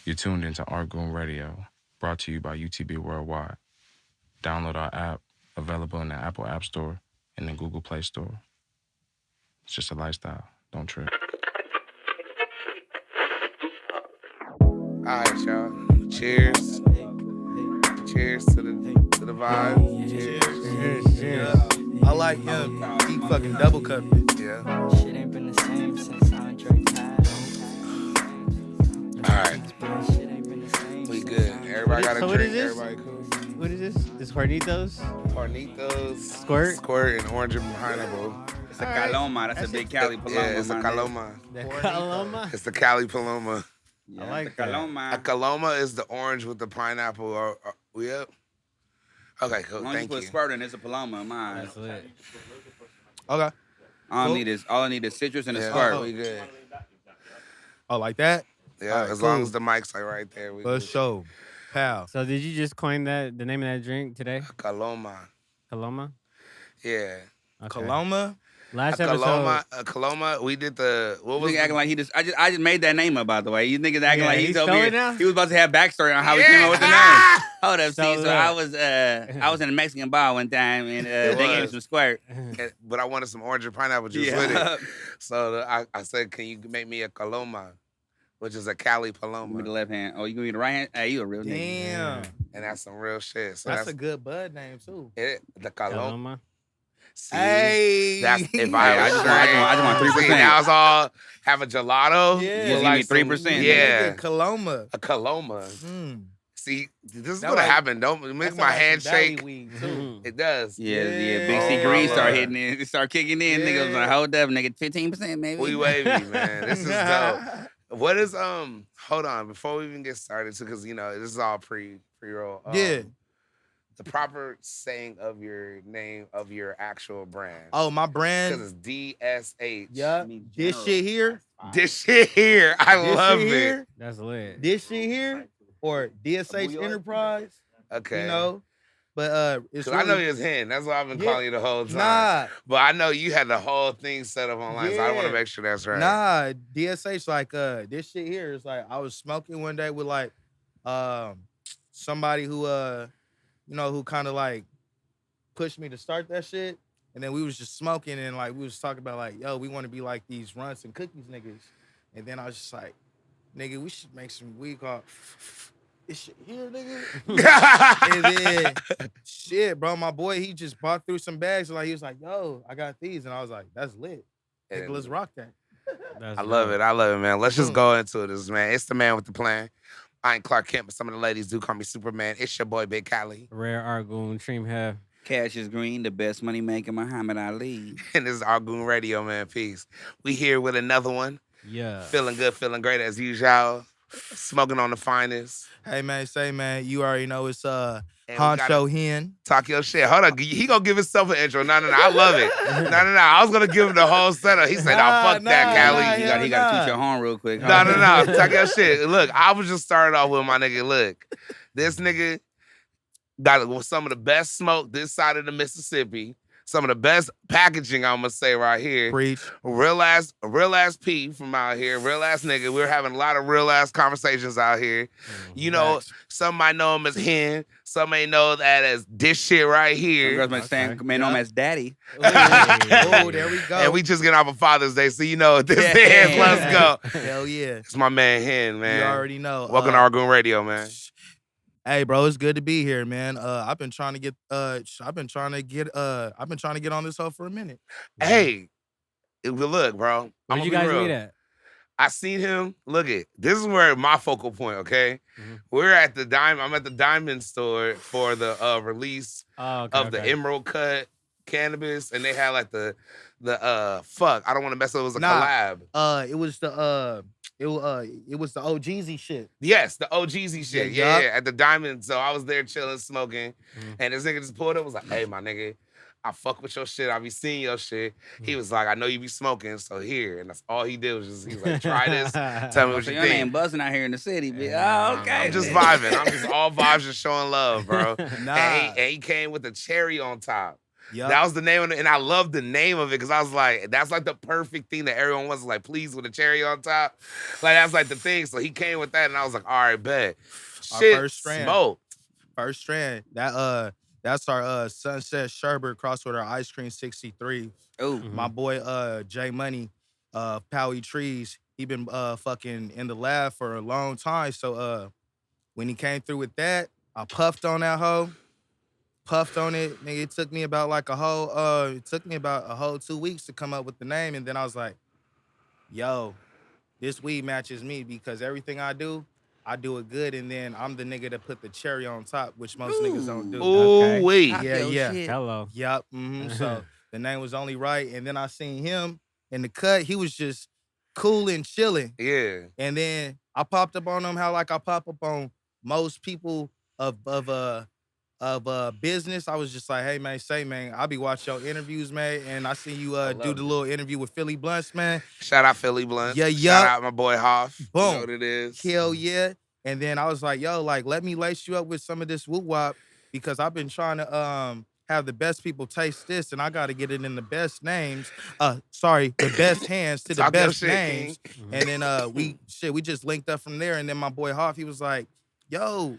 You're tuned into Artgoon Radio, brought to you by UTB Worldwide. Download our app, available in the Apple App Store and the Google Play Store. It's just a lifestyle. Don't trip. All right, y'all. Cheers. Cheers to the vibe. Cheers. I like him. He fucking double cupped it. Yeah. Shit ain't been the same since Andre passed. All right. We good. Everybody got a So what drink. is this? Everybody cool. What is this? This Hornitos? Hornitos. Squirt? And orange and pineapple. It's a Caloma. That's a big Cali Paloma. Yeah, it's a man. Caloma. The Caloma? It's the Cali Paloma. Yeah, I like the that. Caloma. A Caloma is the orange with the pineapple. We up? Okay, cool. As long as you Thank put you. squirt in, it's a Paloma of mine. That's lit. Okay. All I need is citrus and a Yeah, squirt. we good. Oh, like that? Yeah, All right, as long cool. as the mic's like right there. We For good. sure. Pal. So did you just coin the name of that drink today? Caloma. Caloma? Yeah. Okay. Coloma? Last A episode. Caloma. We did the what was Nigga acting like he just. I just made that name up, by the way. You niggas acting Yeah, like he he's over stole here. it now? He was about to have backstory on how he Yeah. came up with the name. Hold up, So see. So look. I was in a Mexican bar one time and they gave me was. some squirt. but I wanted some orange and pineapple juice with it. So I said, can you make me a Caloma, which is a Cali Give me the Paloma, left hand. Oh, you give me the right hand? Hey, you a real nigga. Damn. and that's some real shit. So That's a good bud name, too. it. The Caloma. Caloma. See, Hey. that's if Hey, I I just want 3%. See, now it's all have a gelato. Yeah. with Just like give me 3%. some- Yeah, Coloma. a Caloma. Mm. See, this is That what like- happened. Don't make That my sound like hand some Valley shake. weed, too. It does. Yeah, Yeah. Big C Oh, Green my start Lord. hitting in. It start kicking in. Niggas was like, Yeah. hold up, nigga, 15% maybe. We wavy, man. This is dope. What is Hold on, before we even get started, because this is all pre-roll. Yeah. The proper saying of your name of your actual brand. Oh, my Because brand. it's DSH. Yeah. mean, This general. shit here. This shit here, I This love shit it. here. That's lit. This shit here. Or DSH New York? Enterprise. Okay. You know. But it's Because I know really- you're his hand. That's why I've been Yeah. calling you the whole time. Nah. But I know you had the whole thing set up online, so I want to Yeah. make sure that's right. Nah, DSH like this shit here is like I was smoking one day with like somebody who who kind of like pushed me to start that shit. And then we was just smoking and like we was talking about like, yo, we want to be like these runts and cookies niggas. And then I was just like, nigga, we should make some weed called this shit here, nigga. And then shit, bro, my boy, he just bought through some bags. Like he was like, yo, I got these. And I was like, that's lit. Nigga, let's rock that. That's I love dope. it. I love it, man. Let's just go into this, man. It's the man with the plan. I ain't Clark Kent, but some of the ladies do call me Superman. It's your boy, Big Cali. Rare Artgoon, Treem Heffner. Cashius Green, the best money maker, Muhammad Ali. And this is Artgoon Radio, man. Peace. We here with another one. Yeah. Feeling good, feeling great as usual. Smoking on the finest. Hey man, say man, you already know it's And we Honcho gotta Hen. Talk your shit. Hold on. He gonna give himself an intro. No. I love it. No. I was gonna give him the whole setup. He said, fuck that, Cali. nah, He got to toot your horn real quick. No. Talk your shit. Look, I was just starting off with my nigga. Look, this nigga got some of the best smoke this side of the Mississippi. Some of the best packaging, I'm gonna say right here. Preach. Real ass P from out here. Real ass nigga. We're having a lot of real ass conversations out here. You know, some might know him as Hen. Some may know that as this shit right here. Girls might stand, may know him as Daddy. Oh, there we go. And we just getting off of Father's Day, so you know this Yeah. is. Let's go. Hell yeah. It's my man Hen, man. You already know. Welcome to Artgoon Radio, man. Hey, bro, it's good to be here, man. I've been trying to get on this hoe for a minute. Hey, look, bro. Where'd you guys meet at? I seen him. Look it. This is where my focal point. Okay, we're at the Diamond. I'm at the Diamond store for the release of the Emerald Cut Cannabis, and they had like the fuck. I don't want to mess up. It was a collab. It was the it was the OGZ shit. Yes, the OGZ shit. Yeah, Yeah, at the Diamond. So I was there chilling, smoking, and this nigga just pulled up. Was like, "Hey, my nigga, I fuck with your shit. I be seeing your shit." He was like, "I know you be smoking, so here." And that's all he did was just, he was like, "Try this. Tell me what So you your name think." buzzing out here in the city, bitch. Oh, okay. I'm just vibing. I'm just all vibes, just showing love, bro. Nah. And he came with the cherry on top. Yep. That was the name of it, and I loved the name of it because I was like, that's like the perfect thing that everyone was like, please, with a cherry on top. Like, that's like the thing. So he came with that, and I was like, all right, bet. Our Shit, first strand. smoked. First strand. That's our Sunset Sherbet crossed with our Ice Cream 63. Oh, My boy J Money, Powie Trees, he been fucking in the lab for a long time. So when he came through with that, I puffed on that hoe. Puffed on it. Nigga, it took me about like a whole 2 weeks to come up with the name. And then I was like, yo, this weed matches me because everything I do it good, and then I'm the nigga that put the cherry on top, which most niggas don't do. Ooh, Okay. wait. Yeah. Hello. Yup. So the name was only right. And then I seen him in the cut. He was just cool and chilling. Yeah. And then I popped up on him how like I pop up on most people of business. I was just like, hey man, I'll be watching your interviews, man. And I see you do the little interview with Philly Blunts, man. Shout out Philly Blunt. Yeah. Shout out my boy Hoff. Boom. You know what it is. Hell yeah. And then I was like, yo, like, let me lace you up with some of this woo-wop because I've been trying to have the best people taste this, and I got to get it in the best names. The best hands to the Talk your best shit, names. King. And then we just linked up from there. And then my boy Hoff, he was like, yo,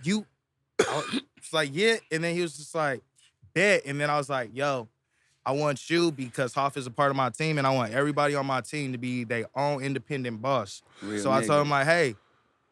it's like, yeah. And then he was just like, bet. And then I was like, yo, I want you because Hoff is a part of my team, and I want everybody on my team to be their own independent boss. real So I nigga. told him, like, hey,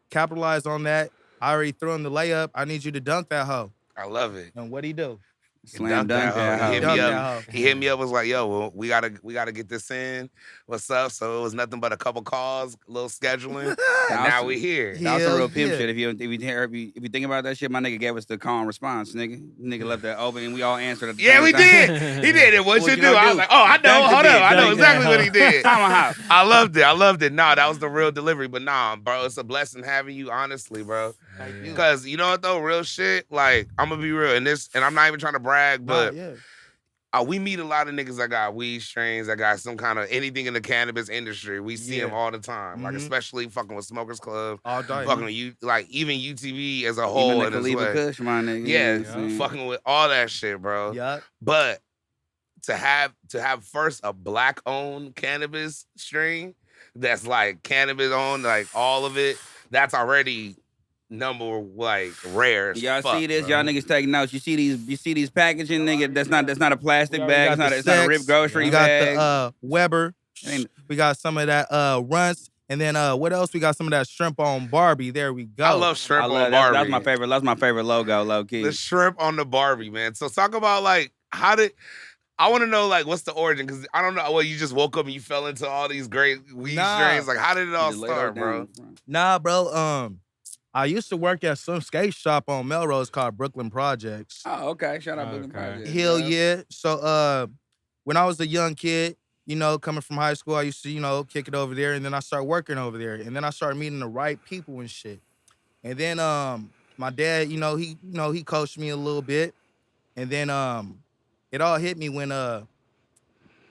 capitalize on that. I already threw him the layup. I need you to dunk that hoe. I love it. And what'd he do? Slam dunk that He hoe. hit Dunk me that up. hoe. He hit me up. Was like, "Yo, well, we gotta get this in. What's up?" So it was nothing but a couple calls, a little scheduling, and now we here. Yeah. That was some Hell real pimp yeah. shit. If you think about that shit, my nigga gave us the calm response, nigga. Nigga left that open and we all answered at the Yeah, same we time. did. He did it. What What you you do? gonna I was do? like, oh, I know. Dunk the Hold bitch. up. I know Dunk exactly that what he did. Tomahawk. I loved it. Nah, that was the real delivery. But nah, bro, it's a blessing having you, honestly, bro. Thank you. Because you know what though, real shit. Like I'm gonna be real, and I'm not even trying to brag, but yeah. we meet a lot of niggas that got weed strains, that got some kind of anything in the cannabis industry. We see them all the time, like Mhm. especially fucking with Smokers Club, All day. fucking with you, like even UTV as a whole. Even the in its Khalifa way. Kush, my nigga. Yeah, You know what I'm saying? fucking with all that shit, bro. Yup. But to have first a black owned cannabis strain that's like cannabis owned, like all of it, that's already number like rare. As Y'all fuck, see this? bro. Y'all niggas taking notes. You see these packaging, nigga. That's not a plastic We bag. got It's the not a Sex. Rip grocery We got bag. the Weber. Ain't- We got some of that Runts. And then what else? We got some of that shrimp on Barbie. There we go. I love shrimp I on love Barbie. that's my favorite logo, low key. The shrimp on the Barbie, man. So talk about like I want to know like what's the origin, because I don't know. Well, you just woke up and you fell into all these great weed strains. Like how did it all Just lay those start, down bro? in front. Nah, bro. I used to work at some skate shop on Melrose called Brooklyn Projects. Oh, okay. Shout out Brooklyn Okay. Project. Hell bro. yeah. So when I was a young kid, coming from high school, I used to, kick it over there, and then I started working over there. And then I started meeting the right people and shit. And then my dad, he coached me a little bit. And then it all hit me when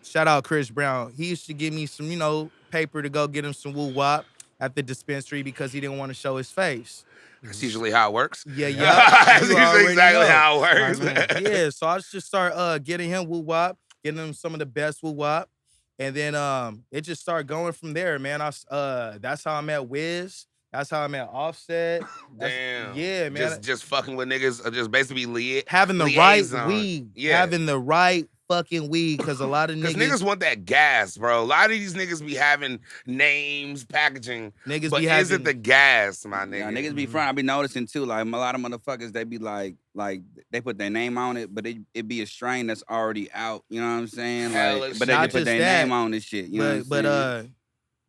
shout out Chris Brown. He used to give me some, paper to go get him some woo-wop at the dispensary because he didn't want to show his face. That's usually how it works. Yeah. That's You usually already exactly know. how it works. Right, yeah, so I just start getting him woo-wop, getting him some of the best woo-wop. And then it just started going from there, man. That's how I met Wiz. That's how I met Offset. Damn. Yeah, man. Just fucking with niggas, just basically lead. Having the liaison. right weed. Yeah. Having the right fucking weed. Because a lot of Because niggas niggas want that gas, bro. A lot of these niggas be having names, packaging, Niggas but be is having it the gas, my nigga? Yeah, niggas be front. I be noticing too. Like a lot of motherfuckers, they be like they put their name on it, but it be a strain that's already out. You know what I'm saying? Hell, Like, it's but they not just put just their that, name on this shit. You know what I'm but saying?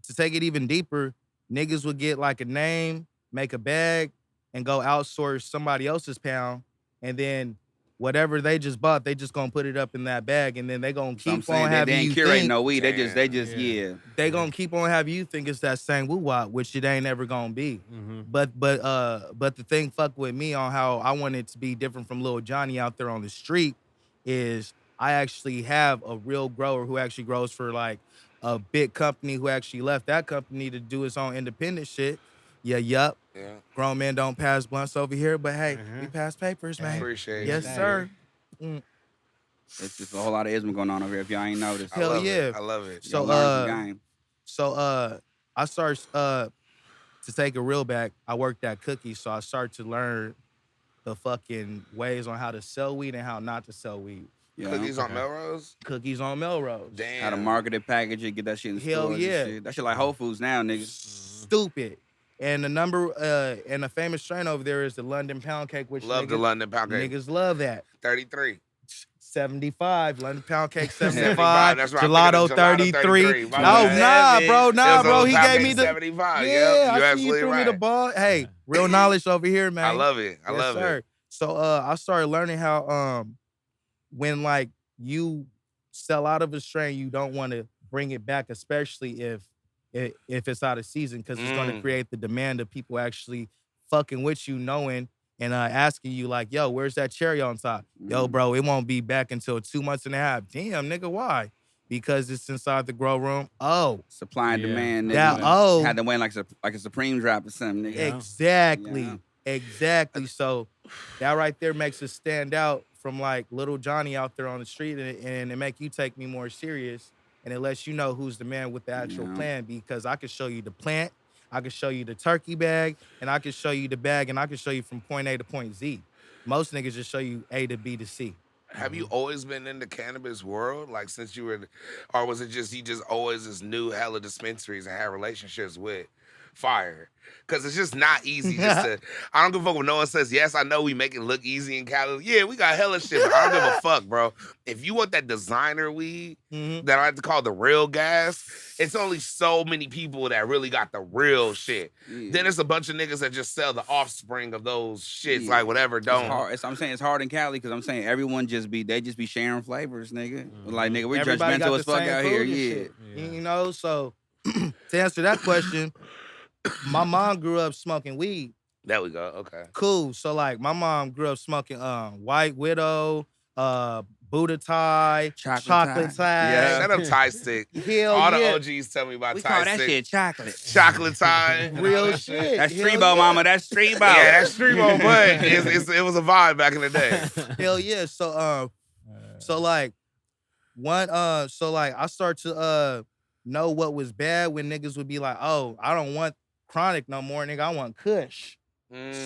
to take it even deeper, niggas would get like a name, make a bag, and go outsource somebody else's pound, and then whatever they just bought, they just gonna put it up in that bag, and then they gonna So I'm keep saying on they having ain't you curate think no weed. They just Yeah. yeah. they gonna keep on having you think it's that same woo-wop, which it ain't ever gonna be. Mm-hmm. But the thing fuck with me on how I want it to be different from Lil Johnny out there on the street is I actually have a real grower who actually grows for like a big company who actually left that company to do his own independent shit. Yeah. Grown men don't pass blunts over here, but hey, we pass papers, man. Appreciate Yes, it. sir. It's just a whole lot of ism going on over here. If y'all ain't noticed, Hell yeah. I love it. So, Y'all learn some game. So I started to take it real back. I worked at Cookies, so I started to learn the fucking ways on how to sell weed and how not to sell weed. Yeah. Cookies on Melrose? Cookies on Melrose. Damn. How to market it, package it, get that shit in Hell stores yeah. and shit. That shit like Whole Foods now, nigga. Stupid. And the number and the famous strain over there is the London Pound Cake, which Love the London Pound Cake. Niggas love that. 33. 75. London Pound Cake 75. 75. That's right. Gelato 33. My Oh, bad. nah, bro. He Pound gave Cake me the 75. Yeah, Yep, I you're see you absolutely threw me right. the ball. Hey, real knowledge over here, man. I love it. I Yes, love sir. it. So I started learning how when like you sell out of a strain, you don't want to bring it back, especially if it's out of season, because it's going to create the demand of people actually fucking with you, knowing and asking you like, yo, where's that cherry on top? Yo, bro, it won't be back until 2 months and a half. Damn, nigga, why? Because it's inside the grow room. Oh, Supply and demand, nigga. That had to win like a Supreme drop or something, nigga. exactly. Yeah. Exactly. So that right there makes us stand out from like little Johnny out there on the street, and it make you take me more serious, and it lets you know who's the man with the actual plan, because I can show you the plant, I can show you the turkey bag, and I can show you the bag, and I can show you from point A to point Z. Most niggas just show you A to B to C. Have you always been in the cannabis world? Like since you were, or was it just you just always just knew hella dispensaries and had relationships with fire? Because it's just not easy just to, I don't give a fuck when no one says, yes, I know we make it look easy in Cali. Yeah, we got hella shit, but I don't give a fuck, bro. If you want that designer weed that I like to call the real gas, it's only so many people that really got the real shit. Yeah. Then it's a bunch of niggas that just sell the offspring of those shits, like whatever, don't. It's hard. I'm saying it's hard in Cali because I'm saying everyone just be sharing flavors, nigga. Like, nigga, we're Everybody got judgmental the as fuck same out food here. and Yeah. shit. You know, so to answer that question, my mom grew up smoking weed. There we go. Okay. Cool. So like my mom grew up smoking White Widow, Buddha Thai, chocolate Thai. Yeah. Shut up, Thai stick. Hell All yeah. the OGs tell me about We Thai call that stick. shit chocolate. Chocolate Thai. Real shit. That's Hell Treebo, yeah. mama. That's Treebo. Yeah, that's Streamo, but it was a vibe back in the day. Hell yeah. So like I start to know what was bad when niggas would be like, oh, I don't want chronic no more, nigga. I want Kush.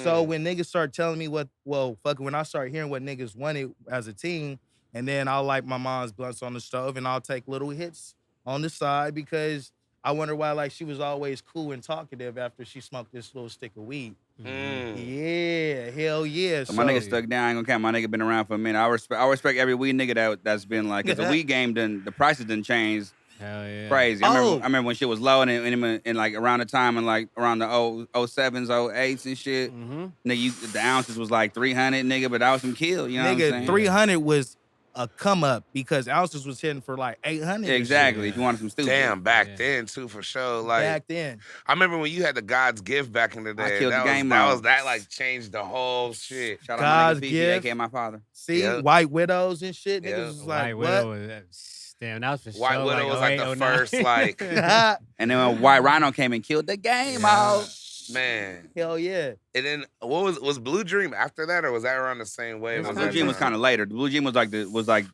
So when niggas start telling me when I start hearing what niggas wanted as a teen, and then I'll light my mom's blunts on the stove and I'll take little hits on the side, because I wonder why like she was always cool and talkative after she smoked this little stick of weed. Yeah, hell yeah. So my nigga stuck down. I ain't gonna count. My nigga been around for a minute. I respect every weed nigga that's been like, cause the weed game the prices didn't change. Hell yeah. Crazy. I remember when shit was low and like around the time and like around the 07s, 08s and shit. Nigga, the ounces was like 300, nigga, but that was some kill. You know what I'm saying? 300 was a come up because ounces was hitting for like 800. Exactly. If you wanted some stupid. Damn, back then too, for sure. Like back then. I remember when you had the God's Gift back in the day. I killed the game mode. That like changed the whole shit. Shout out God's my nigga Gift. PG, aka my father. See, White Widows and shit. Niggas was like, White what? Widow was, damn, that was for White sure. Widow was like the 08, 09. first, like, And then when White Rhino came and killed the game out. man. Hell yeah. And then what was Blue Dream after that, or was that around the same way? Blue Dream was kind of later. The Blue Dream was like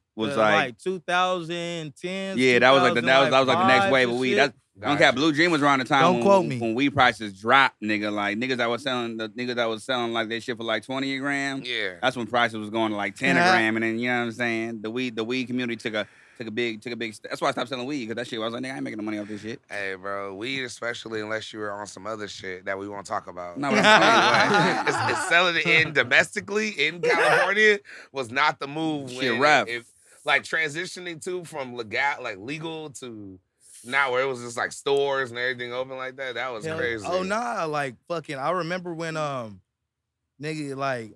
2010. Yeah, that was like the next wave of weed. That's Gotcha. okay. Blue Dream was around the time Don't quote me. when weed prices dropped, nigga. Like niggas that was selling like that shit for like 20 a gram. Yeah. That's when prices was going to like 10 a gram, and then you know what I'm saying. The weed community took a big. That's why I stopped selling weed, because that shit. I was like, nigga, I ain't making no money off this shit. Hey, bro, weed, especially unless you were on some other shit that we won't talk about. No, but I'm saying, it's selling it in domestically in California was not the move. Shit when rough. Like transitioning from legal to now where it was just like stores and everything open like that. That was crazy. Oh nah, like fucking. I remember when nigga like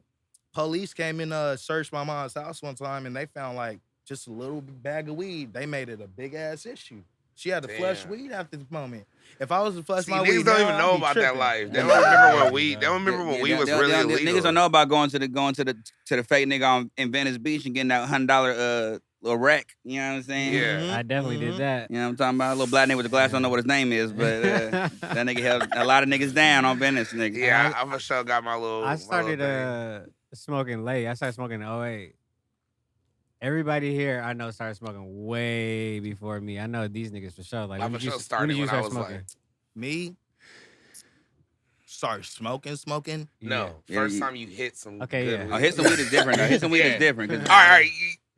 police came in searched my mom's house one time and they found like just a little bag of weed. They made it a big ass issue. She had to flush weed after this moment. If I was to flush my weed, niggas don't even know about that life. They don't remember when weed. They don't remember when weed was really illegal. Niggas don't know about going to the fake nigga in Venice Beach and getting that $100 little wreck. You know what I'm saying? Yeah. I definitely did that. You know what I'm talking about? A little black nigga with the glass. I don't know what his name is, but that nigga held a lot of niggas down on Venice, nigga. Yeah, I for sure got my little. I started smoking late. I started smoking in 08. Everybody here, I know, started smoking way before me. I know these niggas for sure. Like, I when for did you, sure when started did you when I start was smoking? like, Me? Start smoking? no. Yeah. First time you hit some Okay, good yeah. weed. Oh, hit some weed is different. Though. Hit some weed Yeah. is different. 'Cause- All right.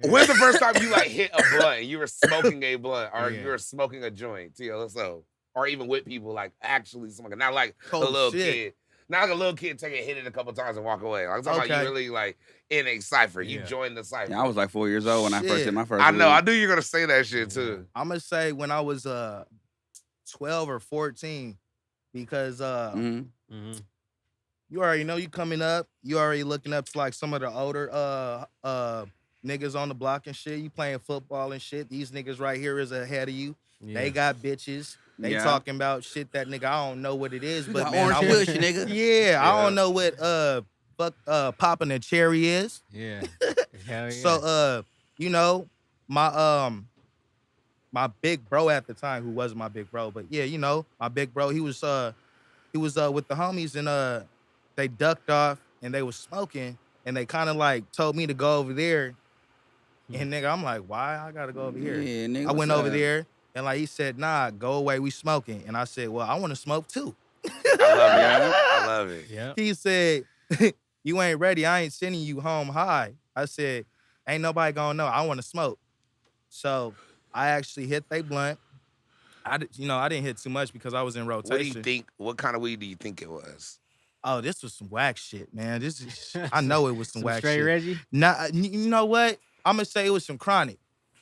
When's the first time you like hit a blunt? You were smoking a blunt, or Yeah. you were smoking a joint, TLSO, or even with people like actually smoking, not like Oh, a little shit. kid, not like a little kid take it, hit it a couple times and walk away. Like, I'm talking about Okay. you really like in a cipher. You Yeah. joined the cipher. Yeah, I was like 4 years old when I first Shit. hit my first I know. weed. I knew you were gonna say that shit too. I'm gonna say when I was 12 or 14, because Mhm. Mm-hmm. you already know you coming up, you already looking up to like some of the older niggas on the block and shit. You playing football and shit. These niggas right here is ahead of you. Yeah. They got bitches. They Yeah. talking about shit that nigga I don't know what it is, You but got man, orange I was, kush, nigga. yeah, I Yeah. don't know what popping a cherry is. Yeah. Hell yeah. So you know, my my big bro at the time, who wasn't my big bro, but yeah, you know, my big bro, he was with the homies and they ducked off and they was smoking and they kind of like told me to go over there. And nigga, I'm like, why I gotta go over here? Yeah, nigga. I went what's over up? there and like he said, nah, go away, we smoking. And I said, well, I want to smoke too. I love it. I love it. Yeah. He said, you ain't ready. I ain't sending you home high. I said, ain't nobody gonna know. I want to smoke. So I actually hit they blunt. I didn't hit too much because I was in rotation. What do you think? What kind of weed do you think it was? Oh, this was some whack shit, man. This is, I know it was some whack straight shit. Reggie. Nah, you know what? I'm gonna say it was some chronic.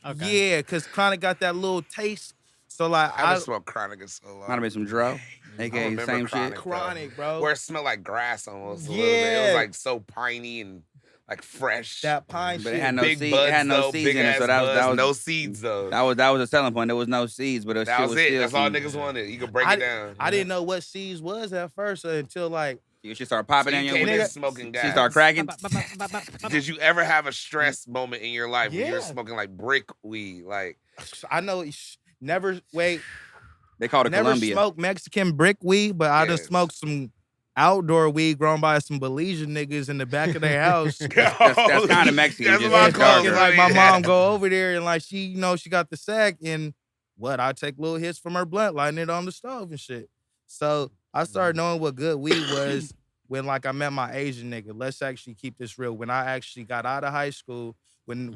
Okay. Yeah, cause chronic got that little taste. So like I haven't smoked chronic in so long. Might have been some dro, I aka remember same chronic, shit. though. chronic, bro. Where it smelled like grass almost. A little bit. It Yeah. was like so piney and like fresh. That pine But shit. it had no big seed. buds It had no though, seeds big in it, ass so that buds, was no seeds though. that was a selling point. There was no seeds, but That shit was it. still That's all some- niggas wanted. You could break I, it down. I didn't know what seeds was at first until like You should start popping So in you your came weed. in smoking gas. She start cracking. Did you ever have a stress moment in your life when you were Yeah. smoking like brick weed? Like I know never wait. They called it Never Columbia. smoked Mexican brick weed, but I done Yes. smoked some outdoor weed grown by some Belizean niggas in the back of their house. That's kind of Mexican. That's just what I it's call darker. it. Like my Yeah. mom go over there and like she, she got the sack and I take little hits from her blunt, lighting it on the stove and shit. So I started knowing what good weed was when like I met my Asian nigga. Let's actually keep this real. When I actually got out of high school, when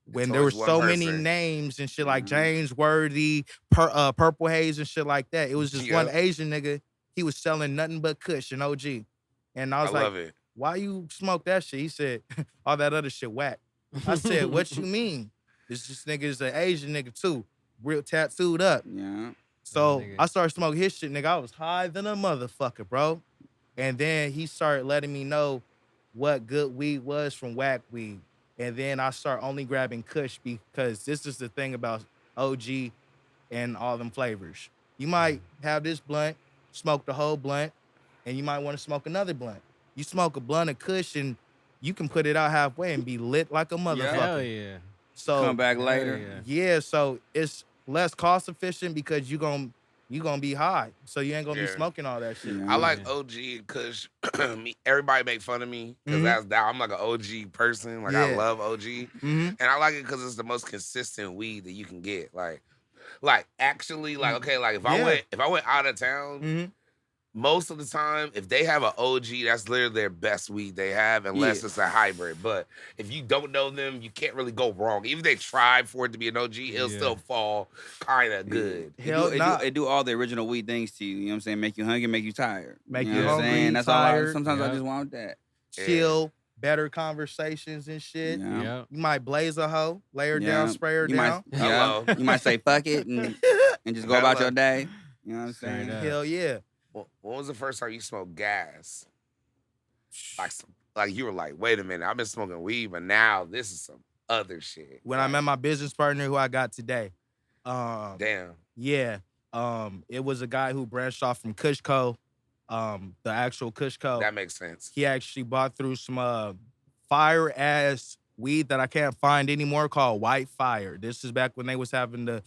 It's there were always one so many person. names and shit like James Worthy, Purple Haze and shit like that. It was just one Yeah. Asian nigga. He was selling nothing but Kush and OG. And I I was like, love it. why you smoke that shit? He said, all that other shit whack. I said, what you mean? This nigga is an Asian nigga too, real tattooed up. Yeah. So Nigga. I started smoking his shit, nigga. I was high than a motherfucker, bro. And then he started letting me know what good weed was from whack weed. And then I start only grabbing Kush because this is the thing about OG and all them flavors. You might have this blunt, smoke the whole blunt, and you might want to smoke another blunt. You smoke a blunt of Kush and you can put it out halfway and be lit like a motherfucker. Hell yeah. So Come back Hell later. yeah. yeah, so it's less cost efficient because you gonna be high, so you ain't gonna be Yeah. smoking all that shit. Yeah. I like OG because everybody make fun of me because Mhm. I'm like an OG person. Like I Yeah. love OG, Mm-hmm. and I like it because it's the most consistent weed that you can get. Like actually, like okay, like if I went out of town, Mm-hmm. most of the time, if they have an OG, that's literally their best weed they have, unless it's a hybrid. But if you don't know them, you can't really go wrong. Even if they try for it to be an OG, it'll Yeah. still fall kind of good. Hell nah. It do all the original weed things to you. You know what I'm saying? Make you hungry, make you tired. Make you you know what I'm hungry, saying? That's tired. all. Sometimes I Yeah. just want that. Chill, better conversations and shit. Yeah. Yeah. You might blaze a hoe, lay her down, Yeah. spray her You down. might, Hello. you might say fuck it and just go Hello. about your day. You know what I'm Straight saying? up. Hell yeah. When was the first time you smoked gas? Like you were like, wait a minute, I've been smoking weed, but now this is some other shit. When I met my business partner who I got today. Damn. Yeah. It was a guy who branched off from Kushco, the actual Kushco. That makes sense. He actually bought through some fire ass weed that I can't find anymore called White Fire. This is back when they was having the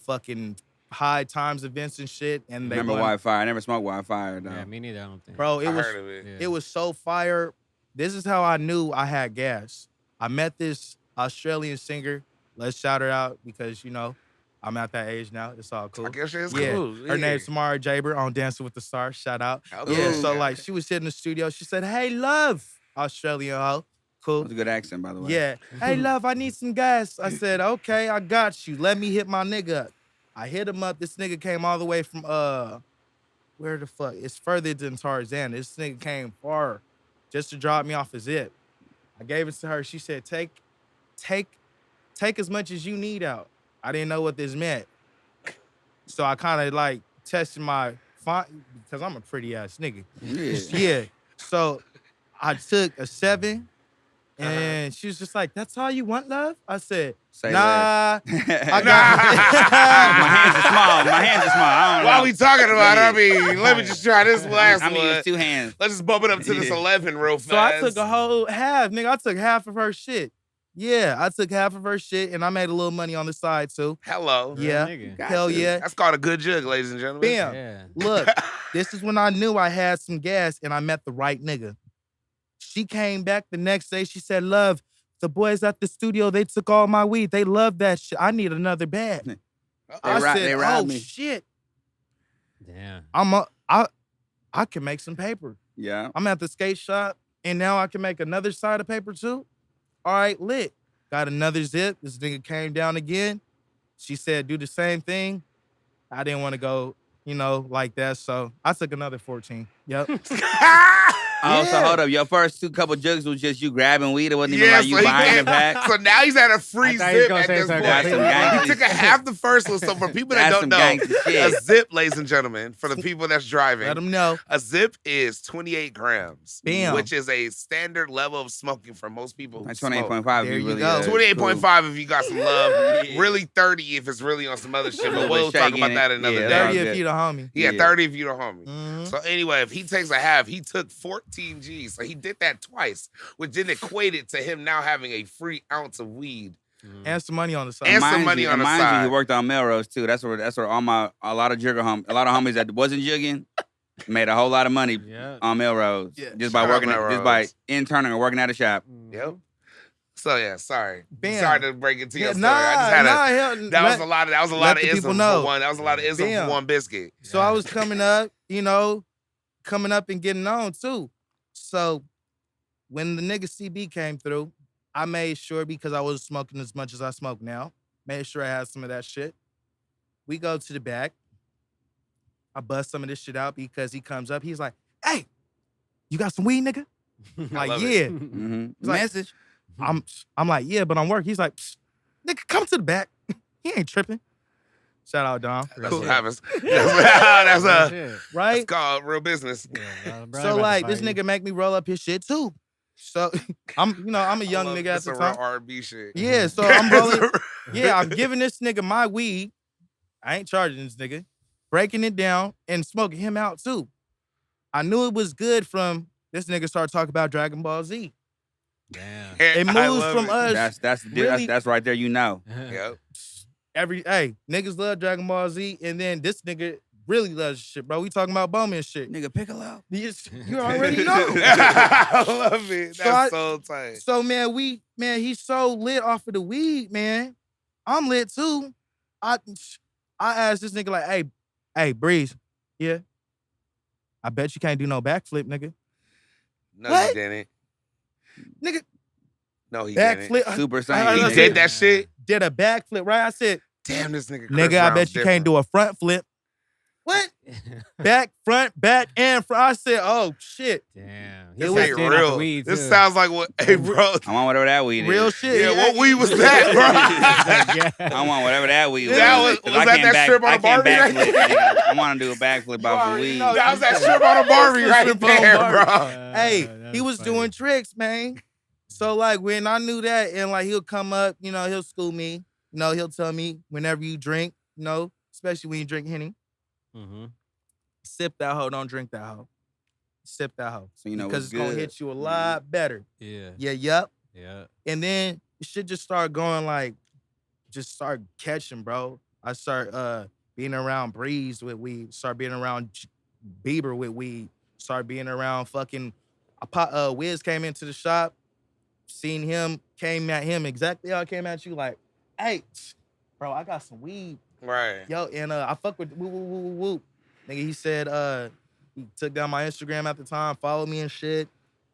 fucking High Times events and shit. And they Remember won- Wi-Fi? I never smoked Wi-Fi though. Yeah, me neither, I don't think. Bro, it I was heard of it. Yeah. it was so fire. This is how I knew I had gas. I met this Australian singer. Let's shout her out because, you know, I'm at that age now. It's all cool. I guess it's Yeah. cool. Her name's Tamara Jaber on Dancing with the Stars. Shout out. Okay. Yeah, so like she was sitting in the studio. She said, hey, love. Australian hoe. Cool. That's a good accent, by the way. Yeah. Hey, love, I need some gas. I said, okay, I got you. Let me hit my nigga up. I hit him up. This nigga came all the way from, where the fuck? It's further than Tarzan. This nigga came far just to drop me off a zip. I gave it to her. She said, take as much as you need out. I didn't know what this meant. So I kind of like tested my font because I'm a pretty ass nigga. Yeah. So I took a 7 and she was just like, that's all you want, love? I said, Say nah. less. I got My hands are small. My hands are small. I don't know. While we talking about it, I mean, let me just try this last I'm one. using 2 hands. Let's just bump it up to this 11 real fast. So I took a whole half, nigga. I took half of her shit. Yeah, I took half of her shit and I made a little money on the side too. Hello. Yeah. Nigga. Hell yeah. That's called a good jug, ladies and gentlemen. Bam. Yeah. Look, this is when I knew I had some gas and I met the right nigga. She came back the next day. She said, love, the boys at the studio, they took all my weed. They love that shit. I need another bag. I said, oh, shit. Damn. I can make some paper. Yeah. I'm at the skate shop and now I can make another side of paper too. All right, lit. Got another zip. This nigga came down again. She said, do the same thing. I didn't want to go, you know, like that. So I took another 14. Yep. Oh, so hold up. Your first 2 couple jugs was just you grabbing weed. It wasn't even like you buying the pack. So now he's at a free I thought he was zip gonna at say this something point. That's some gangsta He took a half the first one. So for people that That's don't some know, gangsta shit. a zip, ladies and gentlemen, for the people that's driving, Let them know. a zip is 28 grams, Bam. which is a standard level of smoking for most people who Like smoke. 28.5. There you really go. 28.5 if you got some love. Really 30 if it's really on some other shit. But we'll talk about that another Yeah, day. 30 good. if you the homie. Yeah, Yeah. 30 if you the homie. Mhm. So anyway, if he takes a half, he took 14 G's. So he did that twice, which then equated to him now having a free ounce of weed. And some money on the side. And some Mind money you, on the mind you, side. he worked on Melrose too. That's where a lot of homies that wasn't jugging made a whole lot of money Yeah. on Melrose. Yeah. Just by Shout out working just by Melrose. interning or working at a shop. Yep. So yeah, sorry. Bam. Sorry to break it to your Yeah, story. I just had hell, was a lot of let the ism people know. for one. That was a lot of ism Bam. for one biscuit. So I was coming up, you know, coming up and getting on too. So when the nigga CB came through, I made sure, because I wasn't smoking as much as I smoke now, made sure I had some of that shit. We go to the back. I bust some of this shit out because he comes up. He's like, hey, you got some weed, nigga? I'm like, love it. yeah. Mm-hmm. It's like- Message. I'm like, yeah, but I'm working. He's like, psst, nigga, come to the back. He ain't tripping. Shout out, Dom. That's Cool. what happens. That's Right? called real business. So like this nigga make me roll up his shit too. So I'm a young nigga at the It's a time. real R&B shit. Yeah, so I'm rolling. Yeah, I'm giving this nigga my weed. I ain't charging this nigga. Breaking it down and smoking him out too. I knew it was good from this nigga started talking about Dragon Ball Z. Damn. It I moves love from it. us. That's right there. You know. Yep. Niggas love Dragon Ball Z, and then this nigga really loves shit, bro. We talking about Bowman shit. Nigga, Piccolo. You already know. I love it. That's So so tight. So man, he's so lit off of the weed, man. I'm lit too. I asked this nigga like, hey, Breeze, yeah. I bet you can't do no backflip, nigga. No, What? he didn't. Nigga, No, he didn't. backflip. Super I Saiyan. He said- did that shit. Did a backflip, right? I said, Damn, this nigga. nigga, I bet you can't do a front flip. What? Back, front, back, and front. I said, oh shit. Damn. This was ain't staying out the real. weed, This too. sounds like what? Hey, bro. I want whatever that weed is. Real shit. Yeah, what weed was that, bro? I want whatever that weed was. That was 'Cause that I can't that strip on I a can't Barbie right backflip, there? nigga. I want to do a backflip off of already weed. know. That was that strip on a Barbie right Strip on there, Barbie. bro. Hey, he was doing tricks, man. So like when I knew that, and like he'll come up, you know, he'll school me. You know, he'll tell me whenever you drink, you know, especially when you drink Henny, Mm-hmm. sip that hoe, don't drink that hoe. Sip that hoe. So you know because what's it's gonna good. hit you a lot better. Yeah. Yeah, yup. Yeah. And then it should just start going like, just start catching, bro. I start being around Breeze with weed, start being around Bieber with weed, start being around fucking Wiz came into the shop. seen him, came at him exactly how I came at you, like, hey, bro, I got some weed. Right. Yo, and I fuck with woo, woo, woo, woo, woo. Nigga, he said, he took down my Instagram at the time, followed me and shit.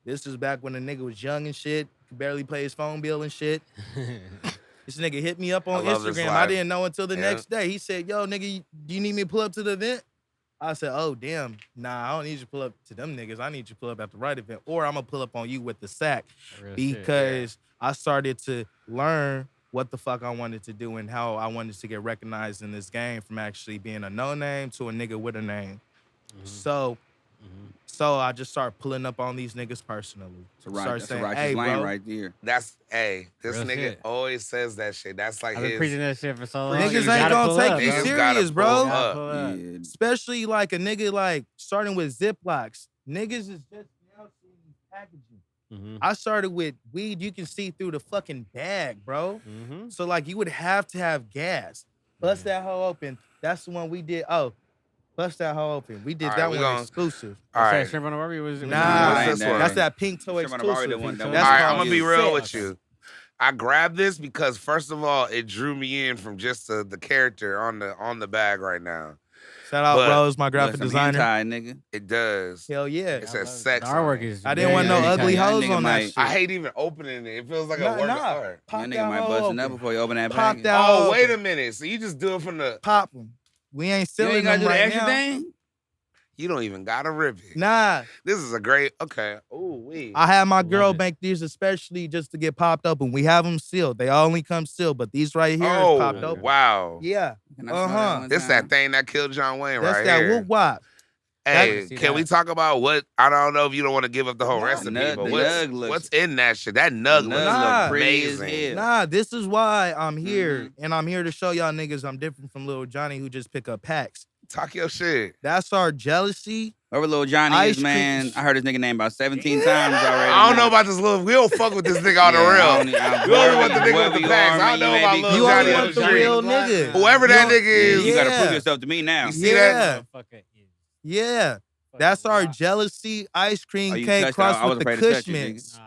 This was back when the nigga was young and shit, could barely pay his phone bill and shit. This nigga hit me up on Instagram. I didn't know until the next day. He said, yo, nigga, do you need me to pull up to the event? I said, oh, damn. Nah, I don't need you to pull up to them niggas. I need you to pull up at the right event. Or I'm going to pull up on you with the sack. Because I started to learn what the fuck I wanted to do and how I wanted to get recognized in this game from actually being a no-name to a nigga with a name. So I just started pulling up on these niggas personally. That's a righteous lane right there. This real nigga shit. Always says that shit. That's like I've been preaching that shit for so long. Niggas ain't gonna take you serious, bro. Yeah. Especially like a nigga like starting with Ziplocs. Niggas is just now seeing packaging. I started with weed. You can see through the fucking bag, bro. So like you would have to have gas. Bust that hoe open. That's the one we did. Oh. Bust that hoe open. We did that one exclusive. All right. That shrimp on the Barbie was that's that pink toe exclusive. All right, I'm gonna be real with you. I grabbed this because first of all, it drew me in from just the character on the bag right now. Shout out, Rose, my graphic designer. Nigga. It does. Hell yeah. It says sex. The artwork is. I didn't want no ugly hoes on that shit. I hate even opening it. It feels like a work of art. Your nigga might bust it up before you open that package. Oh, wait a minute. So you just do it from the pop them. We ain't selling them right now. Thing? You don't even gotta rip it. Nah. This is a great, okay. Ooh, wee. I had my girl make these especially just to get popped open. We have them sealed. They only come sealed, but these right here is popped open. Wow. Yeah. This that thing that killed John Wayne right here. That's that whoop wop. Hey, can we talk about what, I don't know if you don't want to give up the whole recipe, but what's in that shit? That nug looks amazing. Nah, this is why I'm here. And I'm here to show y'all niggas I'm different from Lil Johnny who just pick up packs. Talk your shit. That's our jealousy. Whoever Lil Johnny is, man, I heard this nigga name about 17 times already. I don't know about this little. We don't fuck with this nigga on the real. We only want the nigga with the packs. I don't know about Lil Johnny. You only want the real nigga. Whoever that nigga is. You gotta prove yourself to me now. You see that? Yeah. That's our jealousy ice cream cake crossed with the Kush Mix.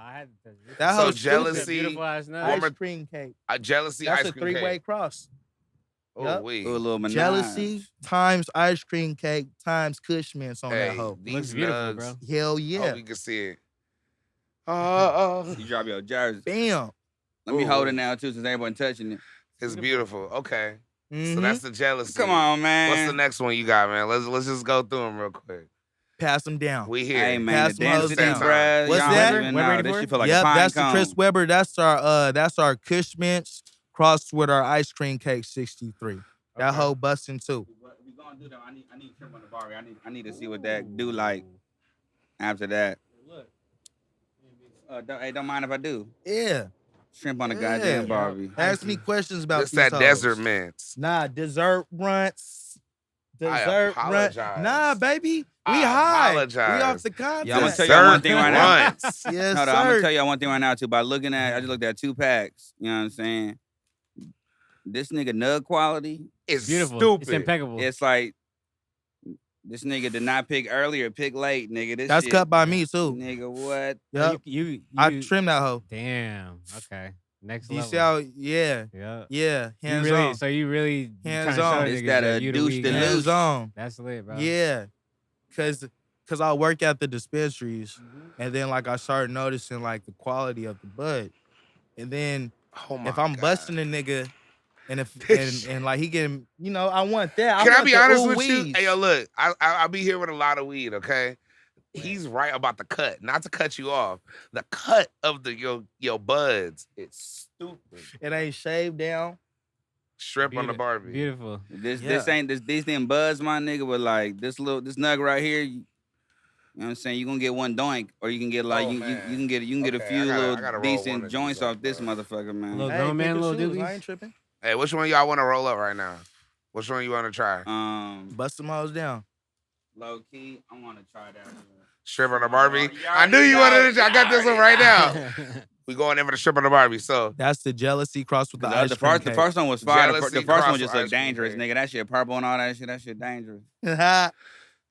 That whole jealousy ice cream cake. Jealousy ice cream cake. That's a three-way cross. Oh, wait. Jealousy times ice cream cake times Kush Mints on that hoe. These beautiful, bro. Hell yeah. Oh, we can see it. You drop your jersey. Bam. Let me hold it now, too, since everyone touching it. It's beautiful. Okay. So that's the jealousy. Come on, man. What's the next one you got, man? Let's just go through them real quick. Pass them down. We here. Hey, man, Pass the dance down, bruh. What's that? This shit feel like a yep, pine that's cone. the Chris Webber. That's our Kush Mints crossed with our ice cream cake 63. That hoe busting too. We gonna do that. I need shrimp on the bar. I need to see what that do like after that. Don't mind if I do. Yeah. Shrimp on the goddamn Barbie. Ask me questions about this. That desert mints. Nah, dessert runts. Nah, baby. We high. Apologize. We off the content. Yeah, I'm gonna tell y'all one thing right now. Yes, Hold sir. on, I'm gonna tell y'all one thing right now too. By looking at, I just looked at 2 packs. You know what I'm saying? This nigga nug quality is beautiful. Stupid. It's impeccable. It's like this nigga did not pick early or pick late, nigga. That's cut by me too. Nigga, what? Yep. You I trimmed that hoe. Damn. Okay. Next You level. see how? Yeah. Hands on. So you really hands on. It's got a douche to hands on. That's lit, bro. Yeah, cause I work at the dispensaries, and then like I started noticing like the quality of the bud, and then if I'm busting a nigga, and if and like he getting, I want that. Can I be honest with you? Hey, yo, look, I be here with a lot of weed, okay? He's right about the cut. Not to cut you off. The cut of your buds, it's stupid. It ain't shaved down. Shrimp on the Barbie. Beautiful. These them buds, my nigga, but like this nug right here, you know what I'm saying? You gonna get one doink, or you can get like you can get a few little decent joints off this motherfucker, man. Little grown man, little doobies. I ain't tripping. Hey, which one y'all want to roll up right now? Which one you want to try? Bust them hoes down. Low key, I want to try that. Shrimp on the Barbie. I knew you wanted to. I got this one right now. We going in for the shrimp on the Barbie. So that's the jealousy crossed with the ice cream The first one was fire. The first one just looked cream dangerous, cake. nigga. That shit purple and all that shit. That shit dangerous.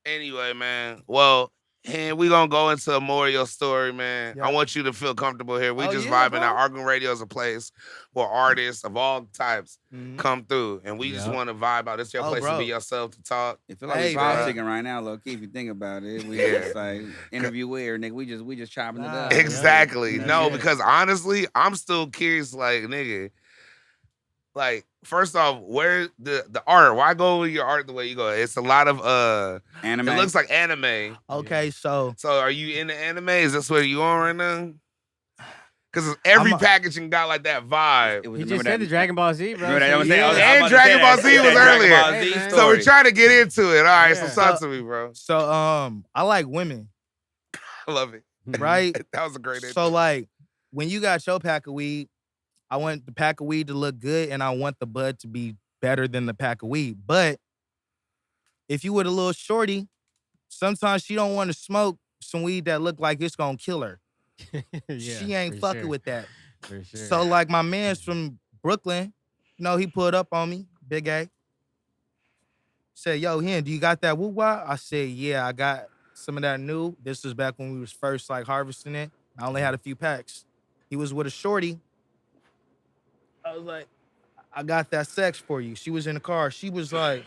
Anyway, man. Well, And we gonna go into more of your story, man. Yeah. I want you to feel comfortable here. We just yeah, vibing out. Artgoon Radio is a place where artists of all types come through, and we just want to vibe out. This is your place to be yourself, to talk. It feel like we politicking right now, low key. If you think about it, we just like interview where nigga. We just chopping it up. Exactly. No, because honestly, I'm still curious. Like nigga, like first off, where the art? Why go with your art the way you go? It's a lot of anime. It looks like anime. Okay, so are you into anime? Is this what you on right now? Because every packaging got like that vibe. You just said the Dragon Ball Z, bro. And Dragon Ball Z was earlier. So we're trying to get into it. All right, so talk to me, bro. So I like women. I love it. Right? That was a great intro. So like when you got your pack of weed, I want the pack of weed to look good and I want the bud to be better than the pack of weed. But if you with a little shorty, sometimes she don't want to smoke some weed that look like it's gonna kill her. She ain't fucking with that. For sure. So like my man's from Brooklyn, he pulled up on me, Big A. Said, yo, Hen, do you got that woo-wah? I said, yeah, I got some of that new. This was back when we was first like harvesting it. I only had a few packs. He was with a shorty. I was like, I got that sex for you. She was in the car. She was like,